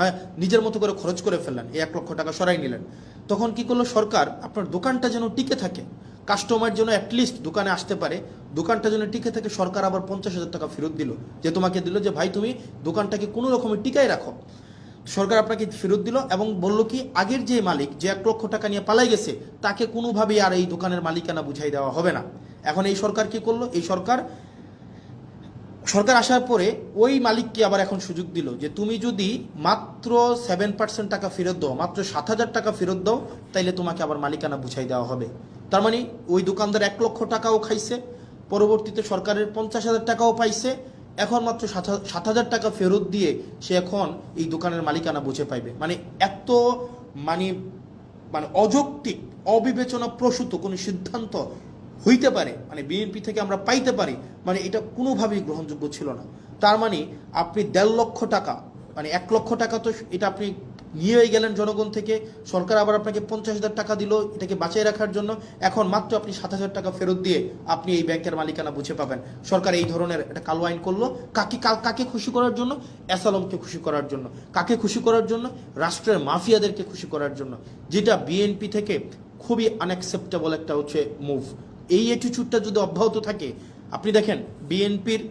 নিজের মতো করে খরচ করে ফেললেন, এই 1 লক্ষ টাকা সরাই নিলেন। তখন কি করলো সরকার? আপনার দোকানটা যেন টিকে থাকে, কাস্টমার যেন অ্যাটলিস্ট দোকানে আসতে পারে, দোকানটা যেন টিকে থাকে, সরকার আবার 50,000 টাকা ফেরত দিল, যে তোমাকে দিল যে ভাই তুমি দোকানটাকে কোনো রকমের টিকায় রাখো। সরকার আপনাকে ফেরত দিল এবং বলল কি, আগের যে মালিক, যে 1 লক্ষ টাকা নিয়ে পালাই গেছে, তাকে কোনোভাবেই আর এই দোকানের মালিকানা বুঝাই দেওয়া হবে না। এখন এই সরকার কি করলো? এই সরকার আসার পরে ওই মালিককে আবার এখন সুযোগ দিল যে তুমি যদি মাত্র 7% টাকা ফেরত দাও, মাত্র 7,000 টাকা ফেরত দাও, তাইলে তোমাকে আবার মালিকানা বুঝাই দেওয়া হবে। তার মানে ওই দোকানদার 1 লক্ষ টাকাও খাইছে, পরবর্তীতে সরকারের 50,000 টাকাও পাইছে, এখন মাত্র 7,000 টাকা ফেরত দিয়ে সে এখন এই দোকানের মালিকানা বুঝে পাইবে। মানে এত মানে অযৌক্তিক, অবিবেচনা প্রসূত কোনো সিদ্ধান্ত হইতে পারে, মানে বিএনপি থেকে আমরা পাইতে পারি, মানে এটা কোনোভাবেই গ্রহণযোগ্য ছিল না। তার মানে আপনি 1.5 লক্ষ টাকা, মানে 1 লক্ষ টাকা তো এটা আপনি নিয়েই গেলেন জনগণ থেকে, সরকার আবার আপনাকে 50,000 টাকা দিল এটাকে বাঁচিয়ে রাখার জন্য, এখন মাত্র আপনি 7,000 টাকা ফেরত দিয়ে আপনি এই ব্যাংকের মালিকানা বুঝে পাবেন। সরকার এই ধরনের একটা কালো আইন করলো, কাকে খুশি করার জন্য? অ্যাসালমকে খুশি করার জন্য। কাকে খুশি করার জন্য? রাষ্ট্রের মাফিয়াদেরকে খুশি করার জন্য, যেটা বিএনপি থেকে খুবই আনঅ্যাকসেপ্টেবল একটা হচ্ছে মুভ। এই অ্যাটিটিউডটা যদি অব্যাহত থাকে, আপনি দেখেন বিএনপির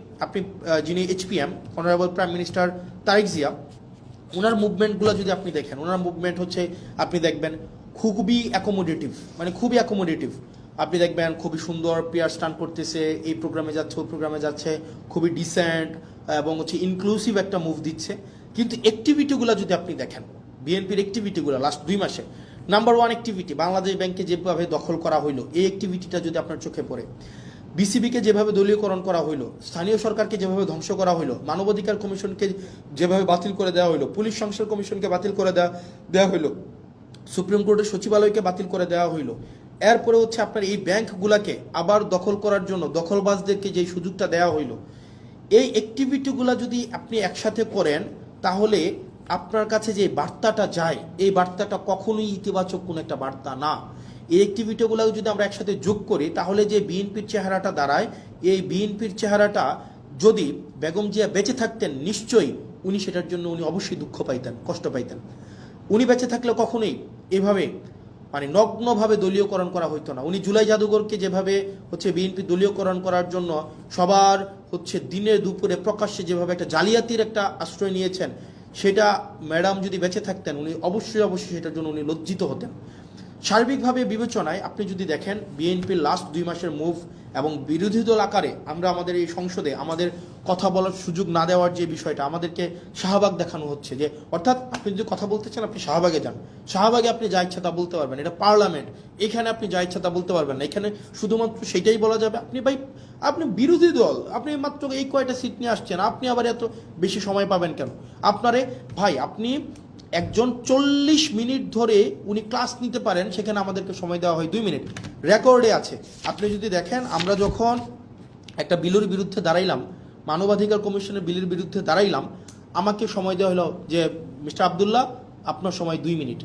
যিনি HPM honourable prime minister Tarique Zia, ওনার মুভমেন্টগুলো যদি আপনি দেখেন, ওনার মুভমেন্ট হচ্ছে আপনি দেখবেন খুবই অ্যাকোমোডেটিভ, মানে খুবই অ্যাকোমোডেটিভ। আপনি দেখবেন খুবই সুন্দর পেয়ার স্টান করতেছে, এই প্রোগ্রামে যাচ্ছে, ওই প্রোগ্রামে যাচ্ছে, খুবই ডিসেন্ট এবং হচ্ছে ইনক্লুসিভ একটা মুভ দিচ্ছে। কিন্তু অ্যাক্টিভিটিগুলো যদি আপনি দেখেন, বিএনপির অ্যাক্টিভিটিগুলো লাস্ট 2 মাসে, নাম্বার 1 অ্যাক্টিভিটি বাংলাদেশ ব্যাংকে যেভাবে দখল করা হইলো, এই অ্যাক্টিভিটিটা যদি আপনার চোখে পড়ে, বিসিবিকে যেভাবে দলীয়করণ করা হইলো, স্থানীয় সরকারকে যেভাবে ধ্বংস করা হইলো, মানবাধিকার কমিশনকে যেভাবে বাতিল করে দেওয়া হইলো, পুলিশ সংস্কার কমিশনকে বাতিল করে দেওয়া হইলো, সুপ্রিম কোর্টের সচিবালয়কে বাতিল করে দেওয়া হইলো, এরপরে হচ্ছে আপনার এই ব্যাংকগুলোকে আবার দখল করার জন্য দখলবাজদেরকে যে সুযোগটা দেওয়া হইলো, এই অ্যাক্টিভিটিগুলো যদি আপনি একসাথে করেন, তাহলে আপনার কাছে যে বার্তাটা যায়, এই বার্তাটা কখনোই ইতিবাচক কোনো একটা বার্তা না। এই অ্যাক্টিভিটিগুলো যদি আমরা একসাথে যোগ করি, তাহলে যে বিএনপির চেহারাটা দাঁড়ায়, এই বিএনপির চেহারাটা যদি বেগম জিয়া বেঁচে থাকতেন, নিশ্চয়ই উনি সেটার জন্য অবশ্যই দুঃখ পাইতেন, কষ্ট পাইতেন। উনি বেঁচে থাকলে কখনোই এভাবে মানে নগ্নভাবে দলীয়করণ করা হইতো না। উনি জুলাই জাদুঘরকে যেভাবে হচ্ছে বিএনপি দলীয়করণ করার জন্য সবার হচ্ছে দিনে দুপুরে প্রকাশ্যে যেভাবে একটা জালিয়াতির একটা আশ্রয় নিয়েছেন, সেটা ম্যাডাম যদি বেঁচে থাকতেন উনি অবশ্যই সেটার জন্য উনি লজ্জিত হতেন। সার্বিকভাবে বিবেচনায় আপনি যদি দেখেন বিএনপির লাস্ট 2 মাসের মুভ এবং বিরোধী দল আকারে আমরা আমাদের এই সংসদে আমাদের কথা বলার সুযোগ না দেওয়ার যে বিষয়টা, আমাদেরকে শাহবাগ দেখানো হচ্ছে, যে অর্থাৎ আপনি যদি কথা বলতে চান আপনি শাহবাগে যান, শাহবাগে আপনি যা ইচ্ছা তা বলতে পারবেন, এটা পার্লামেন্ট, এখানে আপনি যা ইচ্ছা তা বলতে পারবেন না, এখানে শুধুমাত্র সেটাই বলা যাবে। আপনি বিরোধী দল, আপনি মাত্র এই কয়টা সিট নিয়ে আসছেন, আপনি আবার এত বেশি সময় পাবেন কেন? ভাই আপনি একজন 40 মিনিট ধরে উনি ক্লাস নিতে পারেন, সেখানে আমাদেরকে সময় দেওয়া হয় 2 মিনিট, রেকর্ডে আছে। আপনি যদি দেখেন, আমরা যখন একটা বিলের বিরুদ্ধে দাঁড়াইলাম, মানবাধিকার কমিশনের বিলের বিরুদ্ধে দাঁড়াইলাম, আমাকে সময় দেওয়া হলো যে মিস্টার আবদুল্লাহ আপনার সময় 2 মিনিট।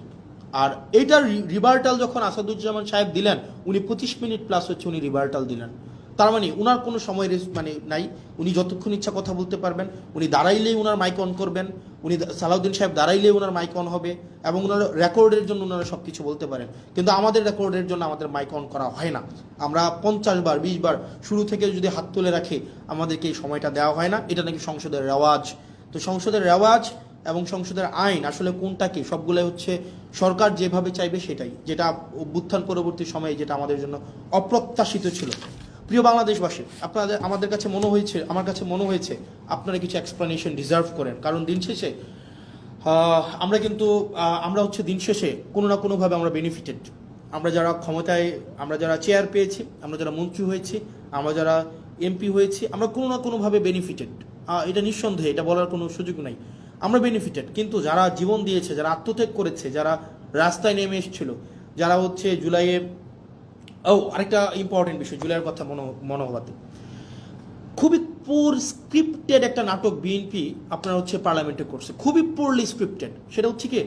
আর এইটার রিভার্টাল যখন আসাদুজ্জামান সাহেব দিলেন, উনি 25 মিনিট প্লাস হচ্ছে উনি রিভার্টাল দিলেন। তার মানে উনার কোনো সময় মানে নাই, উনি যতক্ষণ ইচ্ছা কথা বলতে পারবেন। উনি দাঁড়াইলেই উনার মাইক অন করবেন, উনি সালাউদ্দিন সাহেব দাঁড়াইলেই উনার মাইক অন হবে, এবং উনার রেকর্ডের জন্য উনারা সব কিছু বলতে পারেন। কিন্তু আমাদের রেকর্ডের জন্য আমাদের মাইক অন করা হয় না। আমরা 50 বার 20 বার শুরু থেকে যদি হাত তুলে রাখি, আমাদেরকে এই সময়টা দেওয়া হয় না। এটা নাকি সংসদের রেওয়াজ। তো সংসদের রেওয়াজ এবং সংসদের আইন আসলে কোনটা কি, সবগুলো হচ্ছে সরকার যেভাবে চাইবে সেটাই, যেটা অভ্যুত্থান পরবর্তী সময়ে যেটা আমাদের জন্য অপ্রত্যাশিত ছিল। প্রিয় বাংলাদেশবাসী, আপনাদের আমার কাছে মনে হয়েছে আপনারা কিছু এক্সপ্লানেশন ডিজার্ভ করেন। কারণ দিন শেষে আমরা হচ্ছে দিন শেষে কোনো না কোনোভাবে আমরা বেনিফিটেড। আমরা যারা ক্ষমতায়, আমরা যারা চেয়ার পেয়েছি, আমরা যারা মন্ত্রী হয়েছি, আমরা যারা এমপি হয়েছি, আমরা কোনো না কোনোভাবে বেনিফিটেড। এটা নিঃসন্দেহে, এটা বলার কোনো সুযোগ নাই, আমরা বেনিফিটেড। কিন্তু যারা জীবন দিয়েছে, যারা আত্মত্যাগ করেছে, যারা রাস্তায় নেমে এসেছিল, যারা হচ্ছে জুলাইয়ে, আরেকটা ইম্পর্টেন্ট বিষয়, জুলাইয়ের কথা মনে হওয়াতে, খুবই পুর স্ক্রিপ্টেড একটা নাটক বিএনপি আপনারা হচ্ছে পার্লামেন্টে করছে, খুবই পুরলি স্ক্রিপ্টেড। সেটা হচ্ছে কি,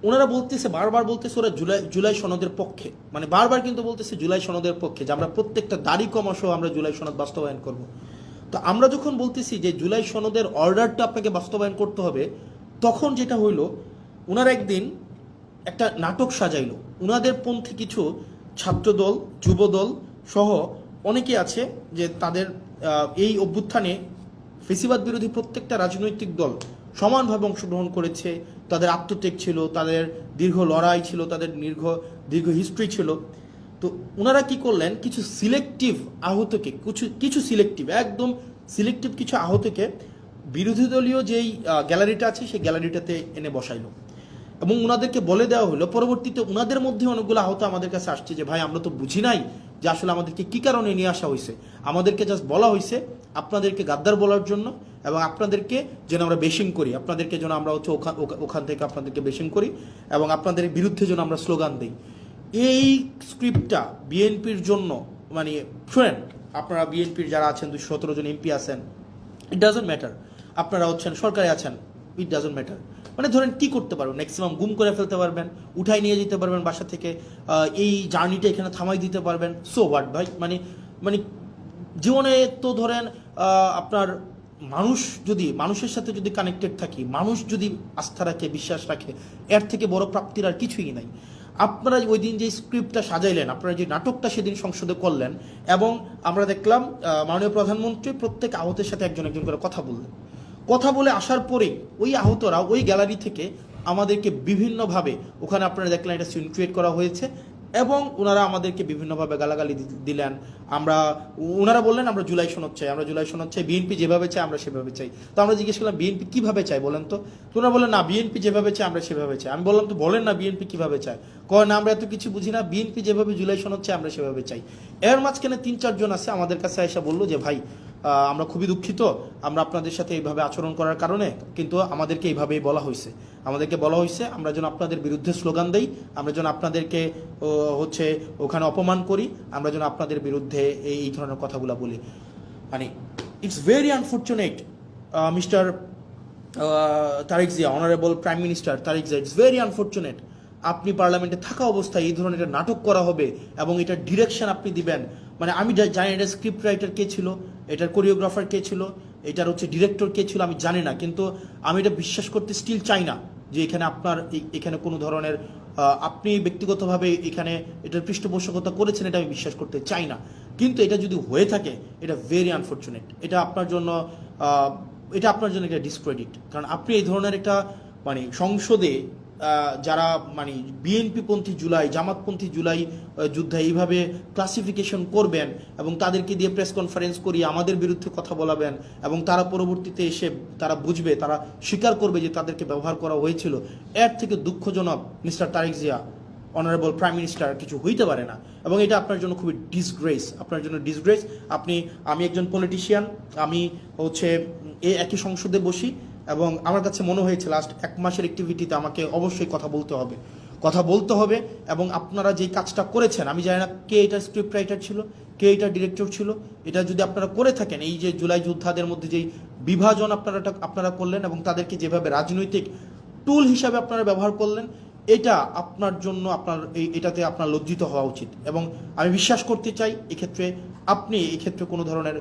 ওনারা বলতেছে, বারবার বলতেছে ওরা জুলাই সনদের পক্ষে, মানে বারবার কিন্তু বলতেছে জুলাই সনদের পক্ষে, যে আমরা প্রত্যেকটা দাড়ি কমা সহ আমরা জুলাই সনদ বাস্তবায়ন করব। তো আমরা যখন বলতেছি যে জুলাই সনদের অর্ডারটা আপনাকে বাস্তবায়ন করতে হবে, তখন যেটা হইল, ওনারা একদিন একটা নাটক সাজাইল। ওনাদের পন্থী কিছু ছাত্রদল, যুবদল সহ অনেকে আছে যে তাদের এই অভ্যুত্থানে ফেসিবাদ বিরোধী প্রত্যেকটা রাজনৈতিক দল সমানভাবে অংশগ্রহণ করেছে। তাদের আত্মত্যাগ ছিল, তাদের দীর্ঘ লড়াই ছিল, তাদের দীর্ঘ হিস্ট্রি ছিল। তো ওনারা কি করলেন, কিছু সিলেক্টিভ আহতকে, কিছু সিলেক্টিভ, একদম সিলেক্টিভ কিছু আহতকে বিরোধী দলীয় যেই গ্যালারিটা আছে সেই গ্যালারিটাতে এনে বসাইলো, এবং ওনাদেরকে বলে দেওয়া হলো, পরবর্তীতে ওনাদের মধ্যে অনেকগুলো আহত আমাদের কাছে আসছে যে ভাই আমরা তো বুঝি নাই যে আসলে আমাদেরকে কি কারণে নিয়ে আসা হয়েছে, আমাদেরকে জাস্ট বলা হয়েছে আপনাদেরকে গাদ্দার বলার জন্য, এবং আপনাদেরকে যেন আমরা বেশিং করি, আপনাদেরকে যেন আমরা হচ্ছে ওখান থেকে আপনাদেরকে বেশিং করি, এবং আপনাদের বিরুদ্ধে যেন আমরা স্লোগান দিই। এই স্ক্রিপ্টটা বিএনপির জন্য, মানে শুনেন, আপনারা বিএনপির যারা আছেন 217 জন এমপি আছেন, ইট ডাজন্ট ম্যাটার, আপনারা হচ্ছেন সরকারে আছেন, ইট ডাজন্ট ম্যাটার। মানে ধরেন কি করতে পারবেন, ম্যাক্সিমাম গুম করে ফেলতে পারবেন, উঠাই নিয়ে যেতে পারবেন বাসা থেকে, এই জার্নিটা এখানে থামাই দিতে পারবেন, সো হোয়াট ভাই। মানে জীবনে তো ধরেন আপনার মানুষের সাথে যদি কানেক্টেড থাকি, মানুষ যদি আস্থা রাখে, বিশ্বাস রাখে, এর থেকে বড় প্রাপ্তির আর কিছুই নাই। আপনারা ওই দিন যে স্ক্রিপ্টটা সাজাইলেন, আপনারা যে নাটকটা সেদিন সংসদে করলেন, এবং আমরা দেখলাম মাননীয় প্রধানমন্ত্রী প্রত্যেক আহতের সাথে একজন একজন করে কথা বলে আসার পরেই ওই আহতরা ওই গ্যালারি থেকে আমাদেরকে বিভিন্নভাবে, ওখানে আপনারা দেখলেন এটা সিন ক্রিয়েট করা হয়েছে, এবং ওনারা আমাদেরকে বিভিন্নভাবে গালাগালি দিলেন। ওনারা বললেন আমরা জুলাই সনদ চাই, বিএনপি যেভাবে চাই আমরা সেভাবে চাই। তো আমরা জিজ্ঞেস করলাম বিএনপি কিভাবে চাই বলেন তো? ওনারা বললেন না, বিএনপি যেভাবে চাই আমরা সেভাবে চাই। আমি বললাম তো বলেন না বিএনপি কিভাবে চায়। কয় না, আমরা এত কিছু বুঝি না, বিএনপি যেভাবে জুলাই সনদ চাই আমরা সেভাবে চাই। এর মাঝখানে 3-4 জন আছে আমাদের কাছে এসে বললো যে ভাই আমরা খুবই দুঃখিত, আমরা আপনাদের সাথে এইভাবে আচরণ করার কারণে, কিন্তু আমাদেরকে এইভাবেই বলা হয়েছে, আমরা যেন আপনাদের বিরুদ্ধে স্লোগান দেই, আমরা যেন আপনাদেরকে হচ্ছে ওখানে অপমান করি, আমরা যেন আপনাদের বিরুদ্ধে এই ধরনের কথাগুলো বলি। মানে it's very unfortunate Mister Tarique Zia, honourable prime minister Tarique Zia, it's very unfortunate আপনি পার্লামেন্টে থাকা অবস্থায় এই ধরনের একটা নাটক করা হবে এবং এটার ডিরেকশন আপনি দিবেন। মানে আমি জানি এটার স্ক্রিপ্ট রাইটার কে ছিল, এটার কোরিওগ্রাফার কে ছিল, এটার হচ্ছে ডিরেক্টর কে ছিল, আমি জানি না, কিন্তু আমি এটা বিশ্বাস করতে স্টিল চাই না যে এখানে আপনার এখানে কোনো ধরনের আপনি ব্যক্তিগতভাবে এখানে এটার পৃষ্ঠপোষকতা করেছেন, এটা আমি বিশ্বাস করতে চাই না। কিন্তু এটা যদি হয়ে থাকে, এটা ভেরি আনফর্চুনেট, এটা আপনার জন্য একটা ডিসক্রেডিট। কারণ আপনি এই ধরনের একটা মানে সংসদে যারা মানে বিএনপিপন্থী জুলাই, জামাতপন্থী জুলাই যুদ্ধে এইভাবে ক্লাসিফিকেশন করবেন এবং তাদেরকে দিয়ে প্রেস কনফারেন্স করিয়ে আমাদের বিরুদ্ধে কথা বলাবেন, এবং তারা পরবর্তীতে এসে তারা বুঝবে, তারা স্বীকার করবে যে তাদেরকে ব্যবহার করা হয়েছিল, এর থেকে দুঃখজনক Mister Tarique Zia, honourable prime minister, কিছু হইতে পারে না। এবং এটা আপনার জন্য খুবই ডিসগ্রেস, আমি একজন পলিটিশিয়ান, আমি হচ্ছে একই সংসদে বসি, এবং আমার কাছে মনে হয়েছে লাস্ট 1 মাসের অ্যাক্টিভিটিতে আমাকে অবশ্যই কথা বলতে হবে এবং আপনারা যেই কাজটা করেছেন, আমি জানি না কে এটার স্ক্রিপ্ট রাইটার ছিল, কে এটার ডিরেক্টর ছিল, এটা যদি আপনারা করে থাকেন, এই যে জুলাই যোদ্ধাদের মধ্যে যেই বিভাজন আপনারা করলেন এবং তাদেরকে যেভাবে রাজনৈতিক টুল হিসাবে আপনারা ব্যবহার করলেন, এটা আপনার জন্য এটাতে আপনার লজ্জিত হওয়া উচিত। এবং আমি বিশ্বাস করতে চাই আপনি এই ক্ষেত্রে কোনো ধরনের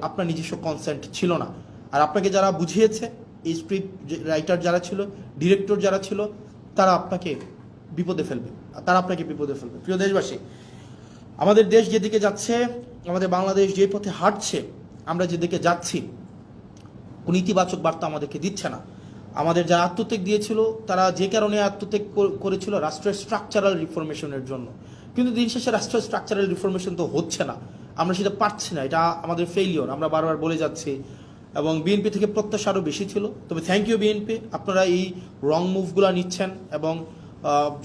আপনার নিজস্ব কনসেন্ট ছিল না। আর আপনাকে যারা বুঝিয়েছে, এই স্ক্রিপ্ট রাইটার যারা ছিল, ডিরেক্টর যারা ছিল, তারা আপনাকে বিপদে ফেলবে। প্রিয় দেশবাসী, আমাদের দেশ যেদিকে যাচ্ছে, আমাদের বাংলাদেশ যে পথে হাঁটছে, আমরা যেদিকে যাচ্ছি, কোনো ইতিবাচক বার্তা আমাদেরকে দিচ্ছে না। আমাদের যারা আত্মত্যাগ দিয়েছিল, তারা যে কারণে আত্মত্যাগ করেছিল, রাষ্ট্রের স্ট্রাকচারাল রিফরমেশনের জন্য। কিন্তু দিন শেষে রাষ্ট্রের স্ট্রাকচারাল রিফরমেশন তো হচ্ছে না, আমরা সেটা পারছি না, এটা আমাদের ফেইলিওর, আমরা বারবার বলে যাচ্ছি। এবং বিএনপি থেকে প্রত্যাশা আরও বেশি ছিল। তবে থ্যাংক ইউ বিএনপি, আপনারা এই রং মুভগুলো নিচ্ছেন এবং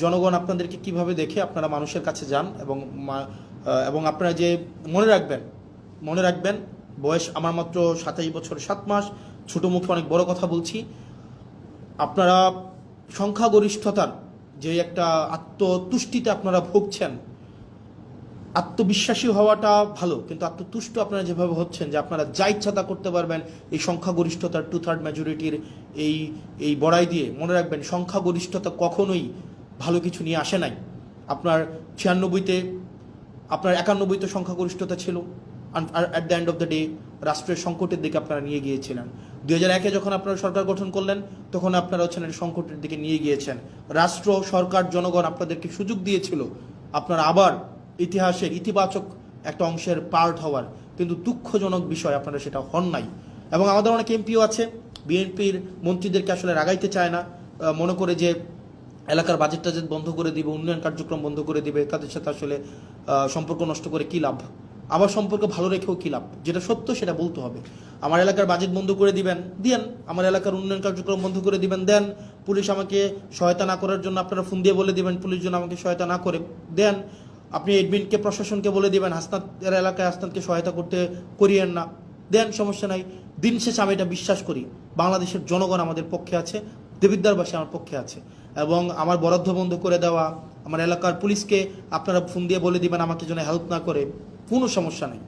জনগণ আপনাদেরকে কিভাবে দেখে আপনারা মানুষের কাছে যান। এবং আপনারা যে মনে রাখবেন, বয়স আমার মাত্র 27 বছর 7 মাস, ছোটো মুখে অনেক বড় কথা বলছি। আপনারা সংখ্যাগরিষ্ঠতার যে একটা আত্মতুষ্টিতে আপনারা ভুগছেন, আত্মবিশ্বাসী হওয়াটা ভালো, কিন্তু আত্মতুষ্ট আপনারা যেভাবে হচ্ছেন যে আপনারা যা ইচ্ছা তা করতে পারবেন এই সংখ্যাগরিষ্ঠতার 2/3 মেজরিটির এই বড়াই দিয়ে, মনে রাখবেন সংখ্যাগরিষ্ঠতা কখনোই ভালো কিছু নিয়ে আসে নাই। আপনার 96-তে, আপনার 91-তে সংখ্যাগরিষ্ঠতা ছিল, আর at the end of the day রাষ্ট্রের সংকটের দিকে আপনারা নিয়ে গিয়েছিলেন। 2001-এ যখন আপনারা সরকার গঠন করলেন, তখন আপনারা হচ্ছেন সংকটের দিকে নিয়ে গিয়েছেন। রাষ্ট্র, সরকার, জনগণ আপনাদেরকে সুযোগ দিয়েছিল আপনারা আবার ইতিহাসের ইতিবাচক একটা অংশের পার্ট হওয়ার, কিন্তু দুঃখজনক বিষয় আপনারা সেটা হন নাই। এবং আমাদের অনেক এমপিও আছে, বিএনপির মন্ত্রীদেরকে আসলে রাগাইতে চায় না, মনে করে যে এলাকার বাজেট টাজেট বন্ধ করে দিবে, উন্নয়ন কার্যক্রম বন্ধ করে দিবে, তাদের সাথে আসলে সম্পর্ক নষ্ট করে কী লাভ, আবার সম্পর্ক ভালো রেখেও কী লাভ। যেটা সত্য সেটা বলতে হবে। আমার এলাকার বাজেট বন্ধ করে দিবেন, দেন। আমার এলাকার উন্নয়ন কার্যক্রম বন্ধ করে দিবেন, দেন। পুলিশ আমাকে সহায়তা না করার জন্য আপনারা ফোন দিয়ে বলে দিবেন পুলিশ যেন আমাকে সহায়তা না করে, দেন। আপনি এডমিনকে, প্রশাসনকে বলে দিবেন হাসনাতের এলাকায় হাসনাতকে সহায়তা করিয়েন না, দেন, সমস্যা নাই। দিন শেষে আমি এটা বিশ্বাস করি, বাংলাদেশের জনগণ আমাদের পক্ষে আছে, দেবিদ্বারবাসী আমার পক্ষে আছে। এবং আমার বরাদ্দ বন্ধ করে দেওয়া, আমার এলাকার পুলিশকে আপনারা ফোন দিয়ে বলে দিবেন আমাকে যেন হেল্প না করে, কোনো সমস্যা নেই।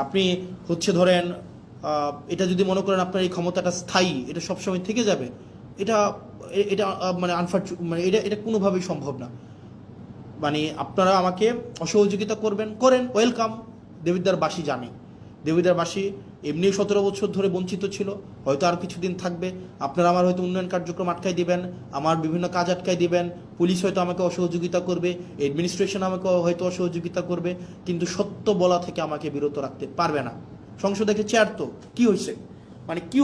আপনি ধরেন এটা যদি মনে করেন আপনার এই ক্ষমতাটা স্থায়ী, এটা সবসময় থেকে যাবে, এটা মানে এটা কোনোভাবেই সম্ভব না। মানে আপনারা আমাকে অসহযোগিতা করেন, ওয়েলকাম। দেবিদ্বারবাসী জানে, দেবিদ্বারবাসী এমনি 17 বছর ধরে বঞ্চিত ছিল, হয়তো আর কিছুদিন থাকবে। আপনারা আমার হয়তো উন্নয়ন কার্যক্রম আটকাই দিবেন, আমার বিভিন্ন কাজ আটকাই দিবেন, পুলিশ হয়তো আমাকে অসহযোগিতা করবে, অ্যাডমিনিস্ট্রেশন আমাকে হয়তো অসহযোগিতা করবে, কিন্তু সত্য বলা থেকে আমাকে বিরত রাখতে পারবে না। সংসদে একটা চেয়ার তো কি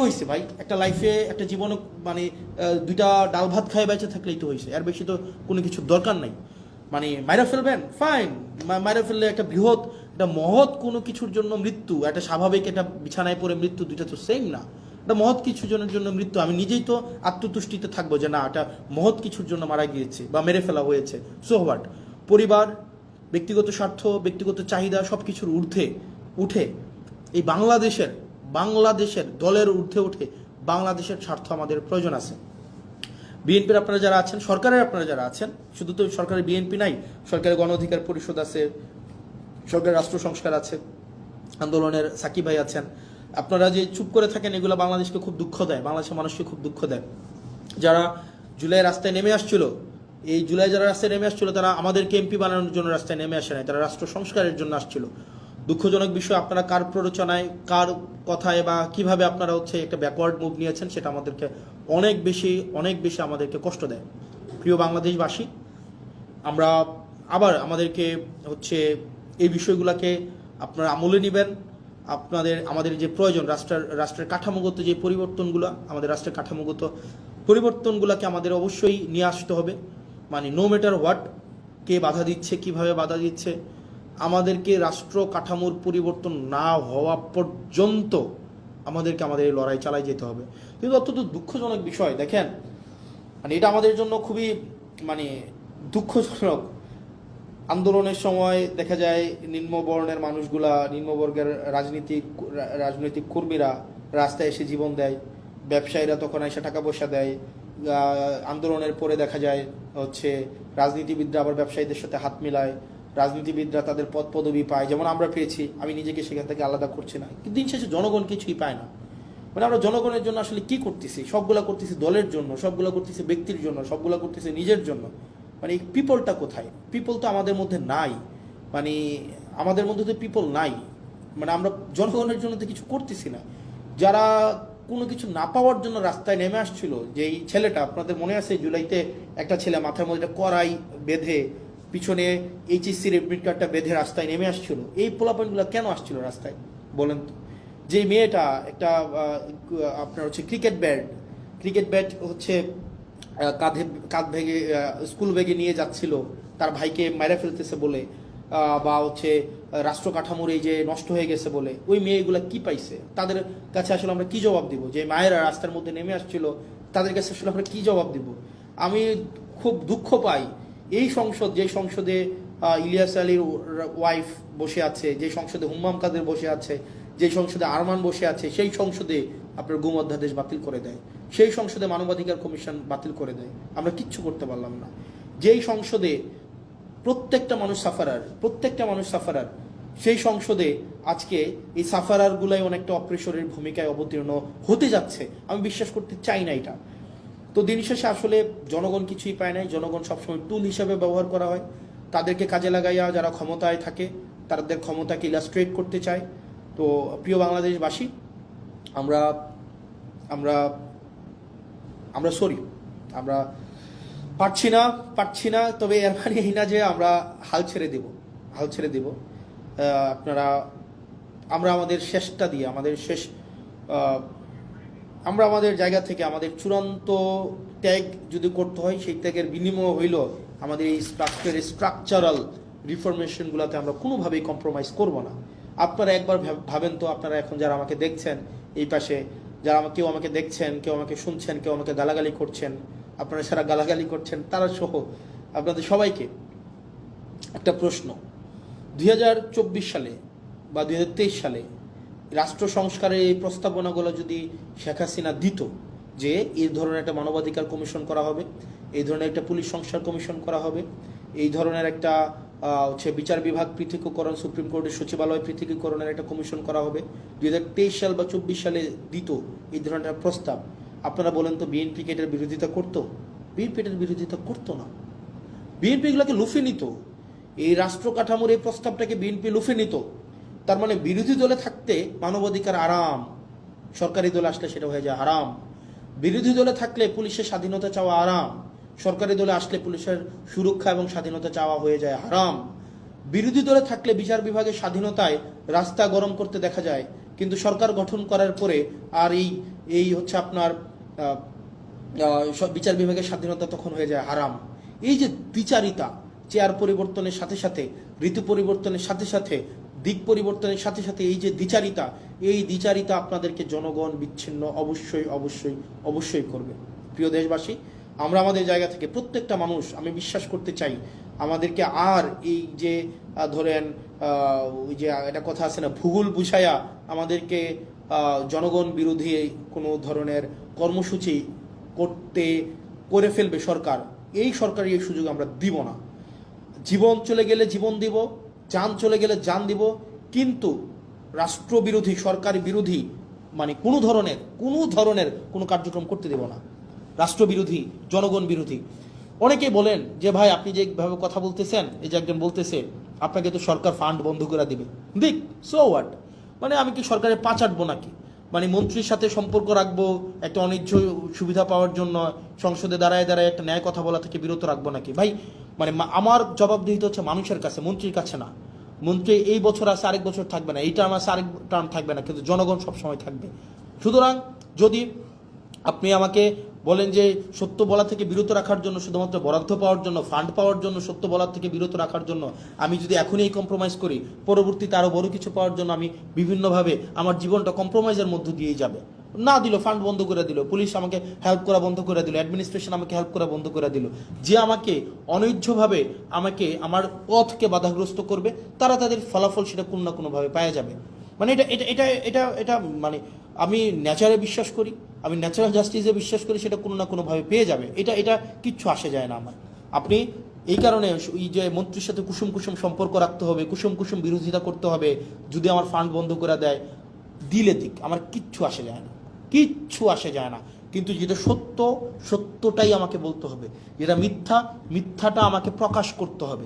হয়েছে ভাই, একটা লাইফে, একটা জীবনে, মানে 2টা ডাল ভাত খায় বেঁচে থাকলেই তো হয়েছে, এর বেশি তো কোনো কিছুর দরকার নাই। মানে মাইরা ফেলবেন, ফাইন, মাইরা ফেললে একটা মহৎ কোনো কিছুর জন্য মৃত্যু, একটা স্বাভাবিক একটা বিছানায় পড়ে মৃত্যু, দুইটা তো সেম না। একটা মহৎ কিছুর জন্য মৃত্যু, আমি নিজেই তো আত্মতুষ্টিতে থাকবো যে না, এটা মহৎ কিছুর জন্য মারা গিয়েছে বা মেরে ফেলা হয়েছে, সো হোয়াট। পরিবার, ব্যক্তিগত স্বার্থ, ব্যক্তিগত চাহিদা সব কিছুর ঊর্ধ্বে উঠে এই বাংলাদেশের দলের ঊর্ধ্বে উঠে বাংলাদেশের স্বার্থ আমাদের প্রয়োজন আছে। বিএনপির আপনারা যারা আছেন, সরকারের আপনারা যারা আছেন, শুধু তো সরকারের বিএনপি নাই, সরকারের গণ অধিকার পরিষদ আছে, সরকারের রাষ্ট্র সংস্কার আছে, আন্দোলনের সাকিব ভাই আছেন। আপনারা যে চুপ করে থাকেন, এগুলো বাংলাদেশকে খুব দুঃখ দেয়, বাংলাদেশের মানুষকে খুব দুঃখ দেয়। যারা জুলাই রাস্তায় নেমে আসছিল, এই জুলাই যারা রাস্তায় নেমে আসছিল, তারা আমাদেরকে এমপি বানানোর জন্য রাস্তায় নেমে আসে নাই, তারা রাষ্ট্র সংস্কারের জন্য আসছিল। দুঃখজনক বিষয়, আপনারা কার প্ররোচনায়, কার কথায় বা কিভাবে আপনারা একটা ব্যাকওয়ার্ড মুভ নিয়েছেন, সেটা আমাদেরকে অনেক বেশি আমাদেরকে কষ্ট দেয়। প্রিয় বাংলাদেশবাসী, আমরা আবার আমাদেরকে এই বিষয়গুলোকে আপনারা আমলে নেবেন। আমাদের যে প্রয়োজন, রাষ্ট্রের কাঠামোগত যে পরিবর্তনগুলো, আমাদের রাষ্ট্রের কাঠামোগত পরিবর্তনগুলোকে আমাদের অবশ্যই নিয়ে আসতে হবে। মানে নো ম্যাটার হোয়াট, কে বাধা দিচ্ছে, কিভাবে বাধা দিচ্ছে, আমাদেরকে রাষ্ট্র কাঠামোর পরিবর্তন না হওয়া পর্যন্ত আমাদের এই লড়াই চালাই যেতে হবে। কিন্তু অত্যন্ত দুঃখজনক বিষয়, দেখেন, মানে এটা আমাদের জন্য খুবই দুঃখজনক। আন্দোলনের সময় দেখা যায় নিম্নবর্ণের মানুষগুলা, নিম্নবর্গের রাজনৈতিক কর্মীরা রাস্তায় এসে জীবন দেয়, ব্যবসায়ীরা তখন এসে টাকা পয়সা দেয়। আন্দোলনের পরে দেখা যায় হচ্ছে রাজনীতিবিদরা আবার ব্যবসায়ীদের সাথে হাত মিলায়, রাজনীতিবিদরা তাদের পদ পদবি পায়, যেমন আমরা পেয়েছি। আমি নিজেকে সেখান থেকে আলাদা করছি না, কিন্তু দিন শেষে জনগণ কিছুই পায় না। মানে আমরা জনগণের জন্য আসলে কি করতেছি? সবগুলা করতেছি দলের জন্য, সবগুলা করতেছি ব্যক্তির জন্য, সবগুলা করতেছি নিজের জন্য। মানে এই পিপলটা কোথায়? পিপল তো আমাদের মধ্যে নাই, মানে আমাদের মধ্যে তো পিপল নাই। মানে আমরা জনগণের জন্য তো কিছু করতেছি না। যারা কোনো কিছু না পাওয়ার জন্য রাস্তায় নেমে আসছিল, যে এই ছেলেটা, আপনাদের মনে আছে জুলাইতে একটা ছেলে মাথার মধ্যে একটা কড়াই বেঁধে পিছনে এইচএসসির এডমিট কার্ডটা বেঁধে রাস্তায় নেমে আসছিল, এই পোলাপয়েন্টগুলো কেন আসছিল রাস্তায় বলেন তো? যে মেয়েটা একটা আপনার হচ্ছে ক্রিকেট ব্যাট হচ্ছে কাঁধ ভেঙে স্কুল ব্যাগে নিয়ে যাচ্ছিল তার ভাইকে মেরে ফেলতেছে বলে, বা হচ্ছে রাষ্ট্র কাঠামোর এই যে নষ্ট হয়ে গেছে বলে, ওই মেয়েগুলা কি পাইছে? তাদের কাছে আসলে আমরা কি জবাব দিব? যে মায়েরা রাস্তার মধ্যে নেমে আসছিল, তাদের কাছে আসলে আমরা কি জবাব দিব? আমি খুব দুঃখ পাই এই সংসদ, যে সংসদে ইলিয়াস আলীর ওয়াইফ বসে আছে, যে সংসদে হুম্মাম কাদের বসে আছে, যে সংসদে আরমান বসে আছে, সেই সংসদে আপনার গুম অধ্যাদেশ বাতিল করে দেয়, সেই সংসদে মানবাধিকার কমিশন বাতিল করে দেয়। আমরা কিচ্ছু করতে পারলাম না। যেই সংসদে প্রত্যেকটা মানুষ সাফারার, সেই সংসদে আজকে এই সাফারারগুলাই অনেকটা অপ্রেশরের ভূমিকায় অবতীর্ণ হতে যাচ্ছে। আমি বিশ্বাস করতে চাই না এটা। তো দিন শেষে আসলে জনগণ কিছুই পায় নাই। জনগণ সবসময় টুল হিসাবে ব্যবহার করা হয়। তাদেরকে কাজে লাগাইয়া যারা ক্ষমতায় থাকে তাদের ক্ষমতাকে ইলাস্ট্রেট করতে চায়। তো প্রিয় বাংলাদেশবাসী, আমরা আমরা আমরা সরি, আমরা পারছি না। তবে এর মানে এই না যে আমরা হাল ছেড়ে দেব। আমরা আমাদের শেষটা দিয়ে, আমরা আমাদের জায়গা থেকে আমাদের চূড়ান্ত ত্যাগ যদি করতে হয়, সেই ত্যাগের বিনিময় হইল আমাদের এই স্ট্রাকচারাল রিফরমেশনগুলোতে আমরা কোনোভাবেই কম্প্রোমাইজ করব না। আপনারা একবার ভাবেন তো, আপনারা এখন যারা আমাকে দেখছেন, এই পাশে যারা কেউ আমাকে দেখছেন, কেউ আমাকে শুনছেন, কেউ আমাকে গালাগালি করছেন, আপনারা সারা গালাগালি করছেন, তারা সহ আপনাদের সবাইকে একটা প্রশ্ন। 2024 সালে বা 2023 সালে রাষ্ট্র সংস্কারের এই প্রস্তাবনাগুলো যদি শেখ হাসিনা দিত, যে এই ধরনের একটা মানবাধিকার কমিশন করা হবে, এই ধরনের একটা পুলিশ সংস্কার কমিশন করা হবে, এই ধরনের একটা হচ্ছে বিচার বিভাগ পৃথকীকরণ, সুপ্রিম কোর্টের সচিবালয় পৃথকীকরণের একটা কমিশন করা হবে, 2023 সাল বা 24 সালে দিত এই ধরনের একটা প্রস্তাব, আপনারা বলেন তো বিএনপি কি এটার বিরোধিতা করতো? বিএনপি এটার বিরোধিতা করতো না। বিএনপি এগুলোকে লুফে নিত। এই রাষ্ট্র কাঠামোর এই প্রস্তাবটাকে বিএনপি লুফে নিত। তার মানে বিরোধী দলে থাকতে মানবাধিকার আরাম, সরকারি দলে আসলে সেটা হয়ে যায় হারাম। বিরোধী দলে থাকলে পুলিশের স্বাধীনতা চাওয়া আরাম, সরকারি দলে আসলে পুলিশের সুরক্ষা এবং স্বাধীনতা চাওয়া হয়ে যায় হারাম। বিরোধী দলে থাকলে বিচার বিভাগের স্বাধীনতায় রাস্তা গরম করতে দেখা যায়, কিন্তু সরকার গঠন করার পরে আর এই হচ্ছে আপনার বিচার বিভাগের স্বাধীনতা তখন হয়ে যায় হারাম। এই যে দ্বিচারিতা, চেয়ার পরিবর্তনের সাথে সাথে, ঋতু পরিবর্তনের সাথে সাথে, দিক পরিবর্তনের সাথে সাথে এই যে দ্বিচারিতা আপনাদেরকে জনগণ বিচ্ছিন্ন অবশ্যই করবে। প্রিয় দেশবাসী, আমরা আমাদের জায়গা থেকে প্রত্যেকটা মানুষ, আমি বিশ্বাস করতে চাই, আমাদেরকে আর এই যে ধরেন ওই যে একটা কথা আছে না, ভূগোল বুঝায়া আমাদেরকে জনগণ বিরোধী কোনো ধরনের কর্মসূচি করে ফেলবে সরকার, এই সরকারি এই সুযোগ আমরা দিব না। জীবন চলে গেলে জীবন দিব, যান চলে গেলে যান দিব, কিন্তু রাষ্ট্রবিরোধী, সরকারি বিরোধী মানে কোনো ধরনের কোনো কার্যক্রম করতে দেব না। রাষ্ট্রবিরোধী, জনগণ বিরোধী। অনেকেই বলেন যে ভাই আপনি যেভাবে কথা বলতেছেন, এই যে একজন বলতেছে আপনাকে তো সরকার ফান্ড বন্ধ করে দিবে। দেখ, সো হোয়াট? মানে আমি কি সরকারের পা চাটবো নাকি? মানে মন্ত্রীর সাথে সম্পর্ক রাখবো একটা অনিচ্ছ সুবিধা পাওয়ার জন্য, সংসদে দাঁড়ায় একটা ন্যায় কথা বলা থেকে বিরত রাখবো নাকি? ভাই মানে আমার জবাবদিহিতা হচ্ছে মানুষের কাছে, মন্ত্রীর কাছে না। মন্ত্রী এই বছর আছে, আরেক বছর থাকবে না, এই টার্ম আছে, আরেক টার্ম থাকবে না, কিন্তু জনগণ সবসময় থাকবে। সুতরাং যদি আপনি আমাকে বলেন যে সত্য বলা থেকে বিরত রাখার জন্য, শুধুমাত্র বরাদ্দ পাওয়ার জন্য, ফান্ড পাওয়ার জন্য, সত্য বলার থেকে বিরত রাখার জন্য আমি যদি এখনই এই কম্প্রোমাইজ করি, পরবর্তীতে আরও বড় কিছু পাওয়ার জন্য আমি বিভিন্নভাবে আমার জীবনটা কম্প্রোমাইজের মধ্য দিয়েই যাবে। না দিল, ফান্ড বন্ধ করে দিল, পুলিশ আমাকে হেল্প করা বন্ধ করে দিল, অ্যাডমিনিস্ট্রেশন আমাকে হেল্প করা বন্ধ করে দিল, যে আমাকে অনৈধ্যভাবে আমাকে আমার পথকে বাধাগ্রস্ত করবে, তারা তাদের ফলাফল সেটা কোনো না কোনোভাবে পাওয়া যাবে। মানে এটা এটা এটা এটা এটা মানে আমি ন্যাচারে বিশ্বাস করি, আমি ন্যাচারাল জাস্টিসে বিশ্বাস করি, সেটা কোনো না কোনোভাবে পেয়ে যাবে। এটা এটা কিচ্ছু আসে যায় না আমার। আপনি এই কারণে এই যে মন্ত্রীর সাথে কুসুম কুসুম সম্পর্ক রাখতে হবে, কুসুম কুসুম বিরোধিতা করতে হবে, যদি আমার ফান্ড বন্ধ করে দেয় দিলে দিক, আমার কিচ্ছু আসে যায় না, কিচ্ছু আসে যায় না। কিন্তু যেটা সত্য, সত্যটাই আমাকে বলতে হবে, যেটা মিথ্যা, মিথ্যাটা আমাকে প্রকাশ করতে হবে।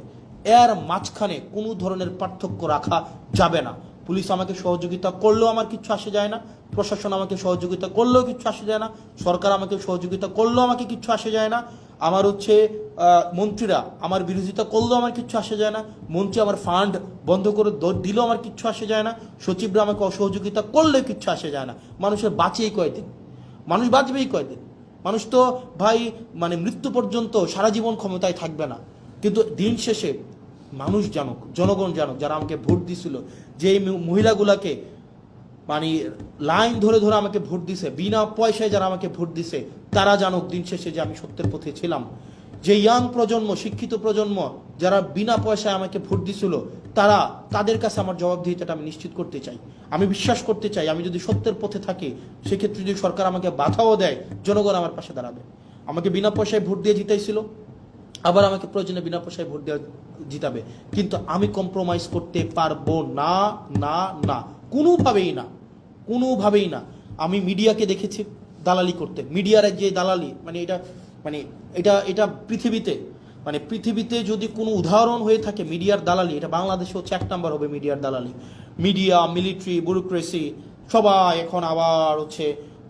এর মাঝখানে কোনো ধরনের পার্থক্য রাখা যাবে না। পুলিশ আমাকে সহযোগিতা করলেও আমার কিচ্ছু আসে যায় না, প্রশাসন আমাকে সহযোগিতা করলেও কিচ্ছু আসে যায় না, সরকার আমাকে সহযোগিতা করলেও আমাকে কিচ্ছু আসে যায় না, আমার হচ্ছে মন্ত্রীরা আমার বিরোধিতা করলেও আমার কিচ্ছু আসে যায় না, মন্ত্রী আমার ফান্ড বন্ধ করে দিলেও আমার কিচ্ছু আসে যায় না, সচিবরা আমাকে অসহযোগিতা করলেও কিচ্ছু আসে যায় না। মানুষের বাঁচেই কয়দিন, মানুষ বাঁচবেই কয়দিন, মানুষ তো ভাই মানে মৃত্যু পর্যন্ত সারা জীবন ক্ষমতায় থাকবে না। কিন্তু দিন শেষে মানুষ জানুক, জনগণ জানুক, যারা আমাকে ভোট দিছিল, যে মহিলাগুলাকে মানে লাইন ধরে ধরে আমাকে ভোট দিছে, বিনা পয়সায় যারা আমাকে ভোট দিছে, তারা জানুক দিন শেষে যে আমি সত্যের পথে ছিলাম। যে ইয়াং প্রজন্ম, শিক্ষিত প্রজন্ম যারা বিনা পয়সায় আমাকে ভোট দিছিল, তাদের কাছে আমার জবাবদিহিতাটা আমি নিশ্চিত করতে চাই। আমি বিশ্বাস করতে চাই, আমি যদি সত্যের পথে থাকি, সেক্ষেত্রে যদি সরকার আমাকে বাধাও দেয়, জনগণ আমার পাশে দাঁড়াবে। আমাকে বিনা পয়সায় ভোট দিয়ে জিতাইছিল, আবার আমাকে প্রয়োজনে বিনা পয়সায় ভোট দেওয়া জিতাবে, কিন্তু আমি কম্প্রোমাইজ করতে পারবো না, না না, কোনোভাবেই না, কোনোভাবেই না। আমি মিডিয়াকে দেখেছি দালালি করতে, মিডিয়ার যে দালালি, মানে এটা পৃথিবীতে যদি কোনো উদাহরণ হয়ে থাকে মিডিয়ার দালালি, এটা বাংলাদেশে হচ্ছে 1 নাম্বার হবে মিডিয়ার দালালি। মিডিয়া, মিলিটারি, ব্যুরোক্রেসি সবাই এখন আবার হচ্ছে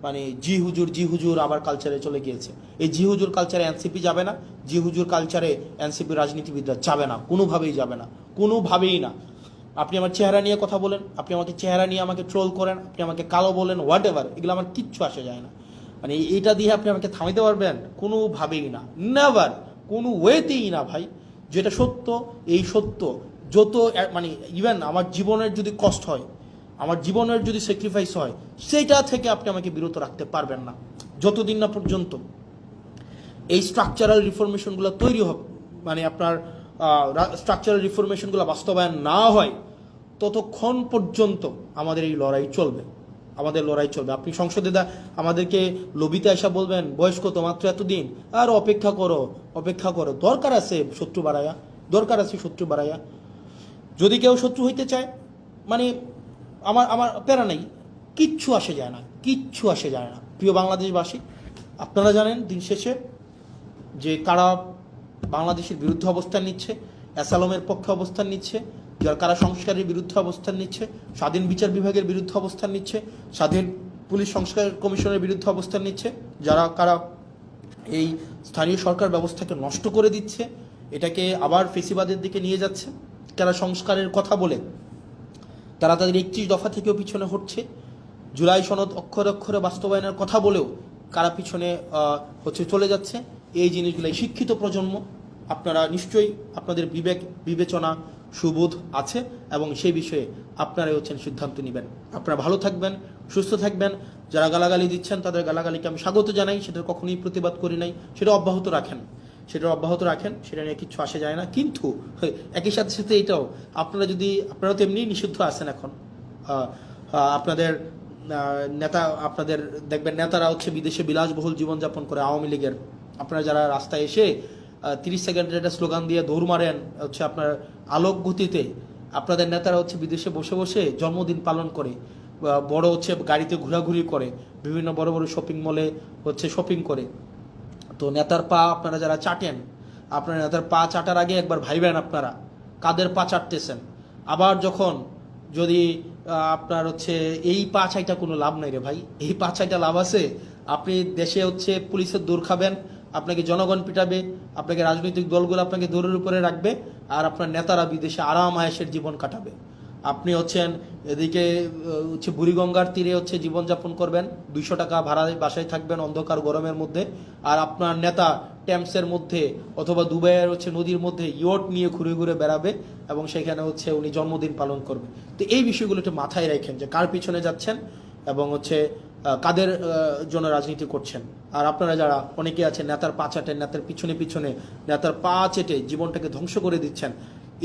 মানে জি হুজুর আবার কালচারে চলে গিয়েছে। এই জি হুজুর কালচারে এনসিপি যাবে না, জি হুজুর কালচারে এনসিপি রাজনীতিবিদরা যাবে না, কোনোভাবেই যাবে না, কোনোভাবেই না। আপনি আমার চেহারা নিয়ে কথা বলেন, আপনি আমাকে চেহারা নিয়ে আমাকে ট্রোল করেন, আপনি আমাকে কালো বলেন, হোয়াট এভার, এগুলো আমার কিচ্ছু আসে যায় না। মানে এটা দিয়ে আপনি আমাকে থামাইতে পারবেন? কোনোভাবেই না, নেভার, কোনো ওয়েতেই না ভাই। যেটা সত্য, এই সত্য, যত মানে ইভেন আমার জীবনের যদি কষ্ট হয়, আমার জীবনের যদি স্যাক্রিফাইস হয়, সেইটা থেকে আপনি আমাকে বিরত রাখতে পারবেন না, যতদিন না পর্যন্ত এই স্ট্রাকচারাল রিফরমেশনগুলো তৈরি হবে, মানে আপনার স্ট্রাকচারাল রিফরমেশনগুলো বাস্তবায়ন না হয়, ততক্ষণ পর্যন্ত আমাদের এই লড়াই চলবে, আমাদের লড়াই চলবে। আপনি সংসদে আমাদেরকে লবিতে আসা বলবেন বয়স কত, মাত্র এতদিন, আর অপেক্ষা করো, অপেক্ষা করো, দরকার আছে শত্রু বাড়াইয়া, দরকার আছে শত্রু বাড়াইয়া। যদি কেউ শত্রু হইতে চায়, মানে আমার আমার প্যারা নেই, কিচ্ছু আসে যায় না, কিচ্ছু আসে যায় না। প্রিয় বাংলাদেশবাসী, আপনারা জানেন দিন শেষে যে কারা বাংলাদেশের বিরুদ্ধে অবস্থান নিচ্ছে, অ্যাসালমের পক্ষে অবস্থান নিচ্ছে, যারা কারা সংস্কারের বিরুদ্ধে অবস্থান নিচ্ছে, স্বাধীন বিচার বিভাগের বিরুদ্ধে অবস্থান নিচ্ছে, স্বাধীন পুলিশ সংস্কার কমিশনের বিরুদ্ধে অবস্থান নিচ্ছে, যারা কারা এই স্থানীয় সরকার ব্যবস্থাকে নষ্ট করে দিচ্ছে, এটাকে আবার ফেসিবাদের দিকে নিয়ে যাচ্ছে, তারা সংস্কারের কথা বলে তারা তাদের 31 দফা থেকেও পিছনে হটছে, জুলাই সনদ অক্ষরে অক্ষরে বাস্তবায়নের কথা বলেও কারা পিছনে হচ্ছে চলে যাচ্ছে। এই জিনিসগুলাই শিক্ষিত প্রজন্ম, আপনারা নিশ্চয়ই আপনাদের বিবেক বিবেচনা সুবোধ আছে এবং সেই বিষয়ে আপনারাই হচ্ছেন সিদ্ধান্ত নেবেন। আপনারা ভালো থাকবেন, সুস্থ থাকবেন। যারা গালাগালি দিচ্ছেন তাদের গালাগালিকে আমি স্বাগত জানাই, সেটার কখনোই প্রতিবাদ করি নাই, সেটা অব্যাহত রাখেন, সেটা নিয়ে কিচ্ছু আসে যায় না। কিন্তু একই সাথে সাথে এটাও আপনারা তো এমনি নিষিদ্ধ আছেন এখন, আপনাদের নেতা, আপনাদের দেখবেন নেতারা হচ্ছে বিদেশে বিলাসবহুল জীবনযাপন করে, আওয়ামী লীগের। আপনারা যারা রাস্তায় এসে 30 সেকেন্ডের একটা স্লোগান দিয়ে দৌড় মারেন হচ্ছে আপনার আলোক গতিতে, আপনাদের নেতারা হচ্ছে বিদেশে বসে বসে জন্মদিন পালন করে, বড় হচ্ছে গাড়িতে ঘোরাঘুরি করে, বিভিন্ন বড় বড় শপিং মলে হচ্ছে শপিং করে। তো নেতার পা আপনারা যারা চাটেন, আপনার নেতার পা চাটার আগে একবার ভাইবেন আপনারা কাদের পা চাটতেছেন। আবার যখন যদি আপনার হচ্ছে এই পা চাইটা কোনো লাভ নাই রে ভাই, এই পা চাইটা লাভ আছে। আপনি দেশে হচ্ছে পুলিশের দৌড় খাবেন, আপনাকে জনগণ পিটাবে, আপনাকে রাজনৈতিক দলগুলো আপনাকে দৌড়ের উপরে রাখবে, আর আপনার নেতারা বিদেশে আরাম আয়েশের জীবন কাটাবে। আপনি হচ্ছেন এদিকে হচ্ছে বুড়িগঙ্গার তীরে হচ্ছে জীবনযাপন করবেন, 200 টাকা ভাড়ায় বাসায় থাকবেন অন্ধকার গরমের মধ্যে, আর আপনার নেতা ট্যাম্পসের মধ্যে অথবা দুবাইয়ের হচ্ছে নদীর মধ্যে ইয়ট নিয়ে ঘুরে ঘুরে বেড়াবে এবং সেখানে হচ্ছে উনি জন্মদিন পালন করবে। তো এই বিষয়গুলো একটু মাথায় রাখেন যে কার পিছনে যাচ্ছেন এবং হচ্ছে কাদের জন্য রাজনীতি করছেন। আর আপনারা যারা অনেকে আছেন নেতার পা চাটেন, নেতার পিছনে পিছনে নেতার পা চেটে জীবনটাকে ধ্বংস করে দিচ্ছেন,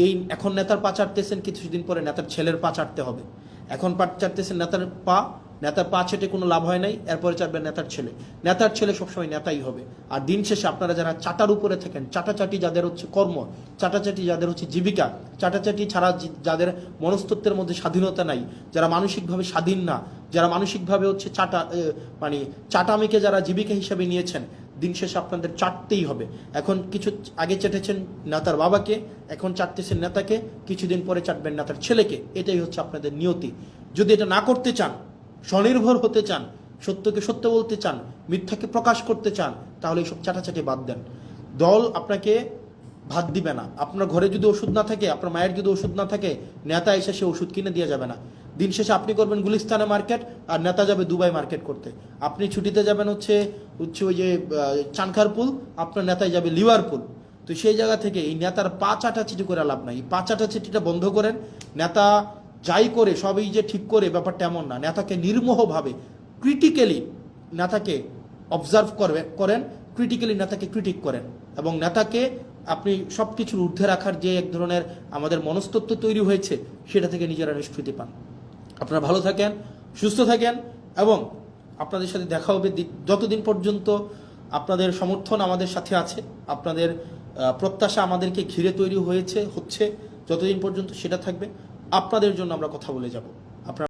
এই এখন নেতার পা চাটতেছেন, কিছুদিন পরে নেতার ছেলের পা চাটতে হবে। এখন পা চাটতেছেন নেতার পা ছেটে কোনো লাভ হয় নাই, এরপরে চাটবেন নেতার ছেলে সবসময় নেতাই হবে। আর দিন শেষে আপনারা যারা চাটার উপরে থাকেন, চাটাচাটি যাদের হচ্ছে কর্ম, চাটাচাটি যাদের হচ্ছে জীবিকা, চাটাচাটি ছাড়া যাদের মনস্তত্ত্বের মধ্যে স্বাধীনতা নাই, যারা মানসিকভাবে স্বাধীন না, যারা মানসিকভাবে হচ্ছে চাটামিকে যারা জীবিকা হিসেবে নিয়েছেন, দিন শেষে আপনাদের চাটতেই হবে। এখন কিছু আগে চেটেছেন নেতার বাবাকে, এখন চাটতেছেন নেতাকে, কিছুদিন পরে চাটবেন নেতার ছেলেকে। এটাই হচ্ছে আপনাদের নিয়তি। যদি এটা না করতে চান, স্বনির্ভর হতে চান, সত্যকে সত্য বলতে চান, মিথ্যাকে প্রকাশ করতে চান, তাহলে এইসব চাটাচাটি বাদ দেন। দল আপনাকে ভাত দিবে না। আপনার ঘরে যদি ওষুধ না থাকে, আপনার মায়ের যদি ওষুধ না থাকে, নেতা এসে সে ওষুধ কিনে দিয়ে যাবে না। দিন শেষে আপনি করবেন গুলিস্তানে মার্কেট, আর নেতা যাবে দুবাই মার্কেট করতে। আপনি ছুটিতে যাবেন হচ্ছে ওই যে চানখারপুল, আপনার নেতায় যাবে লিভারপুল। তো সেই জায়গা থেকে এই নেতার পা চাটাচিটি করে লাভ নাই। এই পা চাটাচিটিটা বন্ধ করেন। নেতা যাই করে সবই যে ঠিক করে, ব্যাপারটা এমন না। নেতাকে নির্মোহভাবে ক্রিটিক্যালি নেতাকে অবজার্ভ করেন, ক্রিটিক্যালি নেতাকে ক্রিটিক করেন, এবং নেতাকে আপনি সব কিছুর ঊর্ধ্বে রাখার যে এক ধরনের আমাদের মনস্তত্ত্ব তৈরি হয়েছে, সেটা থেকে নিজেরা নিষ্কৃতি পান। আপনারা ভালো থাকেন, সুস্থ থাকেন, এবং আপনাদের সাথে দেখা হবে যতদিন পর্যন্ত আপনাদের সমর্থন আমাদের সাথে আছে, আপনাদের প্রত্যাশা আমাদেরকে ঘিরে তৈরি হচ্ছে, যতদিন পর্যন্ত সেটা থাকবে, আপনাদের জন্য আমরা কথা বলে যাব। আপনারা